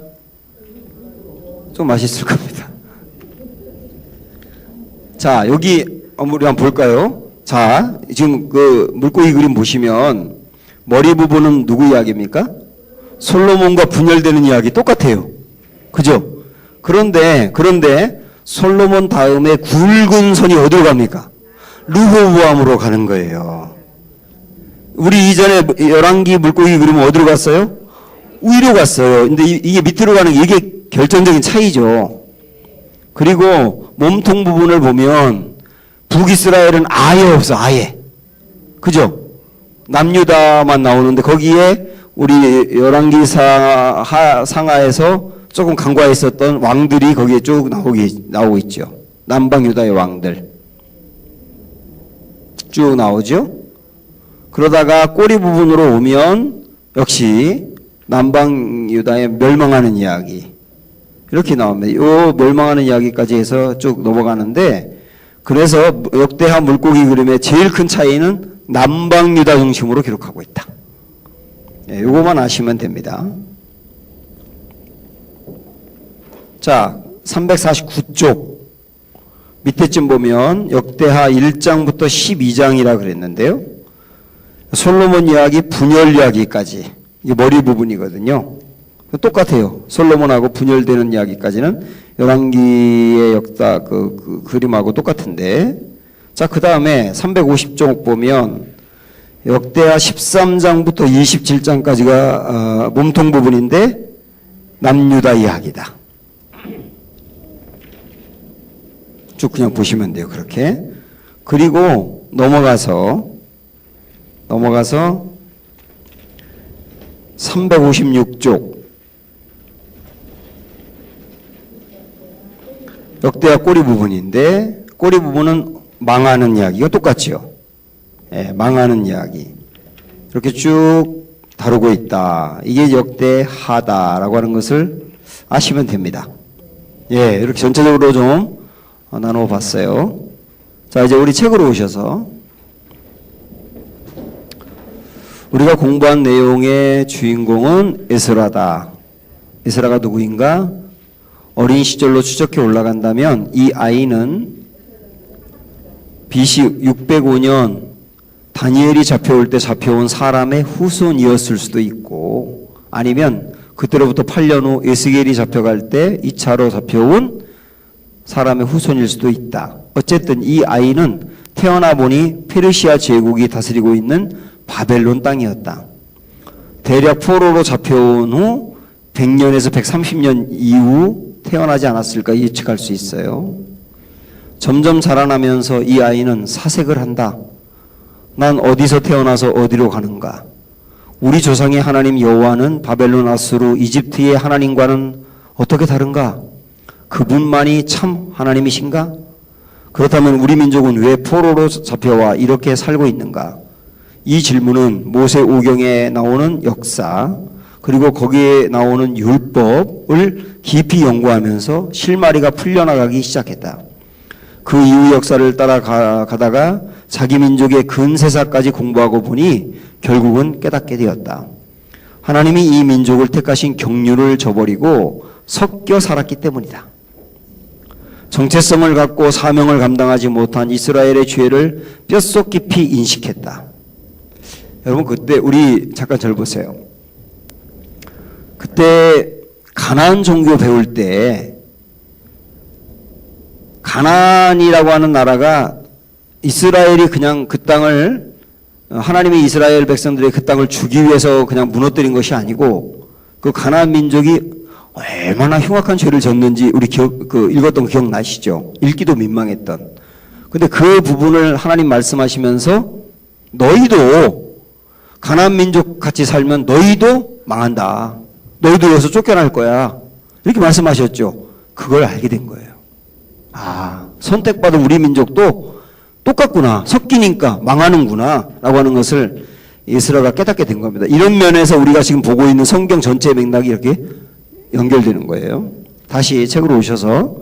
좀 맛있을 겁니다. 자, 여기 우리 한번 볼까요? 자, 지금 그 물고기 그림 보시면 머리 부분은 누구 이야기입니까? 솔로몬과 분열되는 이야기 똑같아요. 그죠? 그런데 솔로몬 다음에 굵은 선이 어디로 갑니까? 르호보암으로 가는 거예요. 우리 이전에 열왕기 물고기 그림은 어디로 갔어요? 위로 갔어요. 근데 이게 밑으로 가는 게 이게 결정적인 차이죠. 그리고 몸통 부분을 보면 북이스라엘은 아예 없어, 아예. 그죠? 남유다만 나오는데 거기에 우리 열왕기 상하에서 조금 간과해 있었던 왕들이 거기에 쭉 나오고 있죠. 남방 유다의 왕들. 쭉 나오죠. 그러다가 꼬리 부분으로 오면 역시 남방 유다의 멸망하는 이야기. 이렇게 나옵니다. 이 멸망하는 이야기까지 해서 쭉 넘어가는데, 그래서 역대하 물고기 그림의 제일 큰 차이는 남방 유다 중심으로 기록하고 있다. 예, 요거만 아시면 됩니다. 자, 349쪽 밑에쯤 보면 역대하 1장부터 12장이라 그랬는데요. 솔로몬 이야기, 분열 이야기까지, 이게 머리 부분이거든요. 똑같아요. 솔로몬하고 분열되는 이야기까지는 열왕기의 역사 그 그림하고 똑같은데, 자, 그 다음에 350쪽 보면 역대하 13장부터 27장까지가 몸통 부분인데 남유다 이야기다. 쭉 그냥 보시면 돼요. 그렇게. 그리고 넘어가서 356쪽 역대하 꼬리 부분인데, 꼬리 부분은 망하는 이야기가 똑같죠. 예, 망하는 이야기. 이렇게 쭉 다루고 있다. 이게 역대하다라고 하는 것을 아시면 됩니다. 예, 이렇게 전체적으로 좀 나눠 봤어요. 자, 이제 우리 책으로 오셔서 우리가 공부한 내용의 주인공은 에스라다. 에스라가 누구인가? 어린 시절로 추적해 올라간다면 이 아이는 BC 605년 다니엘이 잡혀올 때 잡혀온 사람의 후손이었을 수도 있고, 아니면 그때로부터 8년 후 에스겔이 잡혀갈 때 2차로 잡혀온 사람의 후손일 수도 있다. 어쨌든 이 아이는 태어나 보니 페르시아 제국이 다스리고 있는 바벨론 땅이었다. 대략 포로로 잡혀온 후 100년에서 130년 이후 태어나지 않았을까 예측할 수 있어요. 점점 자라나면서 이 아이는 사색을 한다. 난 어디서 태어나서 어디로 가는가? 우리 조상의 하나님 여호와는 바벨론, 아수르, 이집트의 하나님과는 어떻게 다른가? 그분만이 참 하나님이신가? 그렇다면 우리 민족은 왜 포로로 잡혀와 이렇게 살고 있는가? 이 질문은 모세오경에 나오는 역사 그리고 거기에 나오는 율법을 깊이 연구하면서 실마리가 풀려나가기 시작했다. 그 이후 역사를 따라가다가 자기 민족의 근세사까지 공부하고 보니 결국은 깨닫게 되었다. 하나님이 이 민족을 택하신 경륜을 저버리고 섞여 살았기 때문이다. 정체성을 갖고 사명을 감당하지 못한 이스라엘의 죄를 뼛속 깊이 인식했다. 여러분 그때 우리 잠깐 절 보세요. 그때 가나안 종교 배울 때 가나안이라고 하는 나라가 이스라엘이 그냥 그 땅을 하나님이 이스라엘 백성들의 그 땅을 주기 위해서 그냥 무너뜨린 것이 아니고 그 가나안 민족이 얼마나 흉악한 죄를 졌는지 우리 읽었던 기억 나시죠? 읽기도 민망했던. 근데 그 부분을 하나님 말씀하시면서 너희도 가나안 민족 같이 살면 너희도 망한다. 너희도 여기서 쫓겨날 거야. 이렇게 말씀하셨죠. 그걸 알게 된 거예요. 아, 선택받은 우리 민족도 똑같구나. 섞이니까 망하는구나. 라고 하는 것을 에스라가 깨닫게 된 겁니다. 이런 면에서 우리가 지금 보고 있는 성경 전체의 맥락이 이렇게 연결되는 거예요. 다시 책으로 오셔서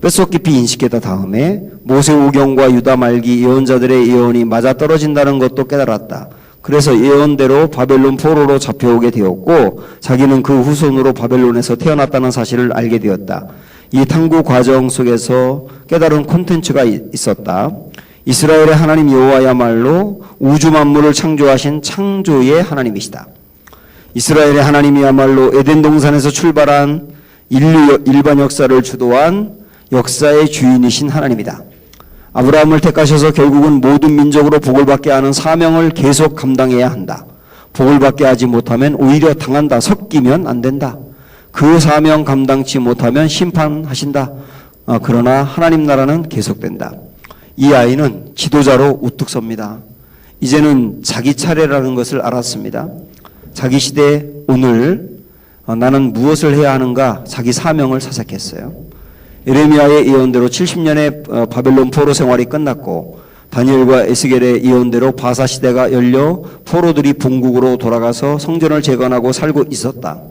뼛속 깊이 인식했다 다음에 모세오경과 유다 말기 예언자들의 예언이 맞아떨어진다는 것도 깨달았다. 그래서 예언대로 바벨론 포로로 잡혀오게 되었고 자기는 그 후손으로 바벨론에서 태어났다는 사실을 알게 되었다. 이 탐구 과정 속에서 깨달은 콘텐츠가 있었다. 이스라엘의 하나님 여호와야말로 우주 만물을 창조하신 창조의 하나님이시다. 이스라엘의 하나님이야말로 에덴 동산에서 출발한 인류 일반 역사를 주도한 역사의 주인이신 하나님이다. 아브라함을 택하셔서 결국은 모든 민족으로 복을 받게 하는 사명을 계속 감당해야 한다. 복을 받게 하지 못하면 오히려 당한다. 섞이면 안 된다. 그 사명 감당치 못하면 심판하신다. 그러나 하나님 나라는 계속된다. 이 아이는 지도자로 우뚝 섭니다. 이제는 자기 차례라는 것을 알았습니다. 자기 시대 오늘 나는 무엇을 해야 하는가 자기 사명을 사색했어요. 예레미야의 예언대로 70년의 바벨론 포로 생활이 끝났고 다니엘과 에스겔의 예언대로 바사 시대가 열려 포로들이 본국으로 돌아가서 성전을 재건하고 살고 있었다.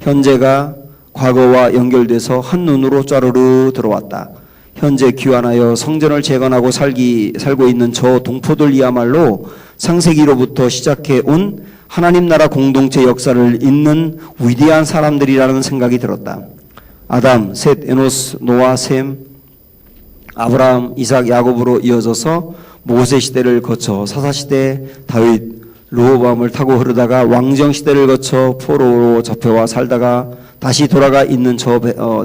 현재가 과거와 연결돼서 한눈으로 쫘르르 들어왔다. 현재 귀환하여 성전을 재건하고 살고 있는 저 동포들이야말로 창세기로부터 시작해 온 하나님 나라 공동체 역사를 잇는 위대한 사람들이라는 생각이 들었다. 아담, 셋, 에노스, 노아, 셈, 아브라함, 이삭, 야곱으로 이어져서 모세 시대를 거쳐 사사시대 다윗, 르호보암을 타고 흐르다가 왕정시대를 거쳐 포로로 잡혀와 살다가 다시 돌아가 있는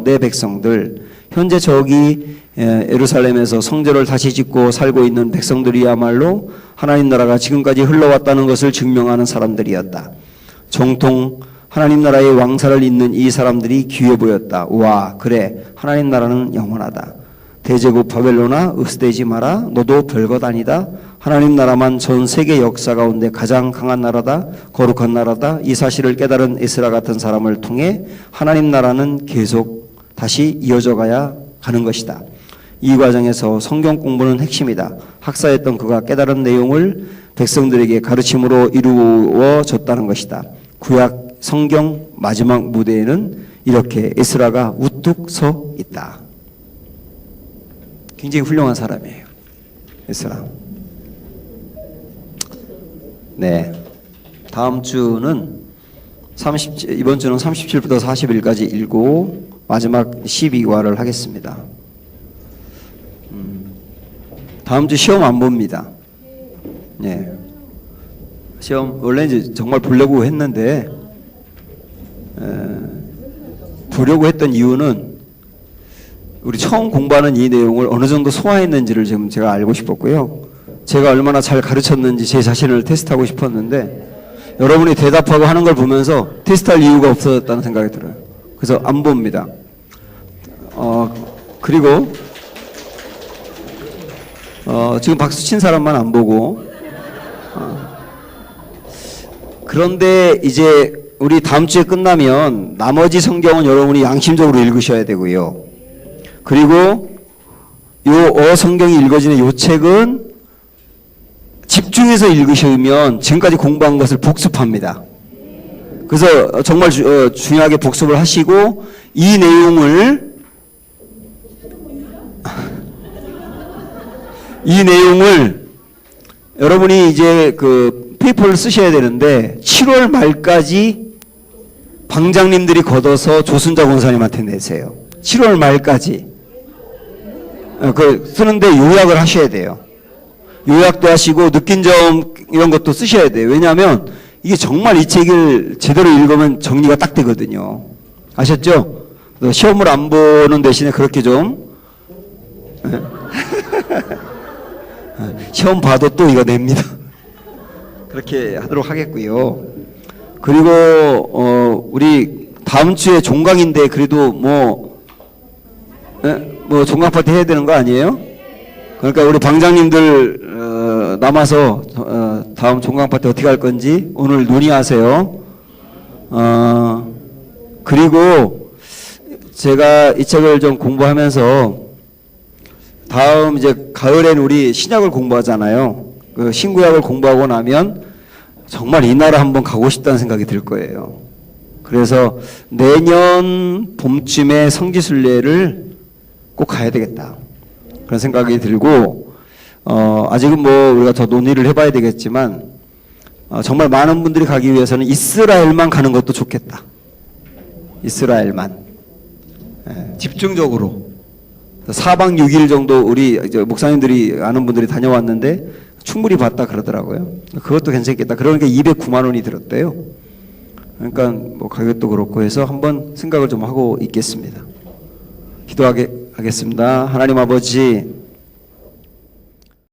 내 백성들, 현재 저기 예루살렘에서 성전을 다시 짓고 살고 있는 백성들이야말로 하나님 나라가 지금까지 흘러왔다는 것을 증명하는 사람들이었다. 정통 하나님 나라의 왕사를 잇는 이 사람들이 귀해 보였다. 와, 그래, 하나님 나라는 영원하다. 대제국 바벨론아, 으스대지 마라. 너도 별것 아니다. 하나님 나라만 전 세계 역사 가운데 가장 강한 나라다. 거룩한 나라다. 이 사실을 깨달은 에스라 같은 사람을 통해 하나님 나라는 계속 다시 이어져 가야 하는 것이다. 이 과정에서 성경 공부는 핵심이다. 학사했던 그가 깨달은 내용을 백성들에게 가르침으로 이루어졌다는 것이다. 구약 성경 마지막 무대에는 이렇게 에스라가 우뚝 서 있다. 굉장히 훌륭한 사람이에요. 에스라. 네. 다음 주는 이번 주는 37부터 40일까지 읽고 마지막 12과를 하겠습니다. 다음 주 시험 안 봅니다. 네. 시험 원래 이제 정말 보려고 했는데 보려고 했던 이유는 우리 처음 공부하는 이 내용을 어느 정도 소화했는지를 지금 제가 알고 싶었고요. 제가 얼마나 잘 가르쳤는지 제 자신을 테스트하고 싶었는데 여러분이 대답하고 하는 걸 보면서 테스트할 이유가 없어졌다는 생각이 들어요. 그래서 안 봅니다. 그리고 지금 박수 친 사람만 안 보고 그런데 이제 우리 다음 주에 끝나면 나머지 성경은 여러분이 양심적으로 읽으셔야 되고요. 그리고 요 성경이 읽어지는 요 책은 집중해서 읽으시면 지금까지 공부한 것을 복습합니다. 그래서 정말 중요하게 복습을 하시고 이 내용을 여러분이 이제 그 페이퍼를 쓰셔야 되는데 7월 말까지 방장님들이 걷어서 조순자 권사님한테 내세요. 7월 말까지. 그 쓰는데 요약을 하셔야 돼요. 요약도 하시고 느낀 점 이런 것도 쓰셔야 돼요. 왜냐하면 이게 정말 이 책을 제대로 읽으면 정리가 딱 되거든요. 아셨죠? 시험을 안 보는 대신에 그렇게 좀 시험 봐도 또 이거 냅니다. 그렇게 하도록 하겠고요. 그리고 우리 다음 주에 종강인데 그래도 뭐 종강 파티 해야 되는 거 아니에요? 그러니까 우리 방장님들 남아서 다음 종강 파티 어떻게 할 건지 오늘 논의하세요. 그리고 제가 이 책을 좀 공부하면서 다음 이제 가을에는 우리 신약을 공부하잖아요. 그 신구약을 공부하고 나면 정말 이 나라 한번 가고 싶다는 생각이 들 거예요. 그래서 내년 봄쯤에 성지순례를 꼭 가야 되겠다. 그런 생각이 들고, 아직은 뭐 우리가 더 논의를 해봐야 되겠지만, 정말 많은 분들이 가기 위해서는 이스라엘만 가는 것도 좋겠다. 이스라엘만. 집중적으로. 4박 6일 정도 우리 목사님들이 아는 분들이 다녀왔는데 충분히 봤다 그러더라고요. 그것도 괜찮겠다. 그러니까 209만 원이 들었대요. 그러니까 뭐 가격도 그렇고 해서 한번 생각을 좀 하고 있겠습니다. 기도하겠습니다. 하나님 아버지,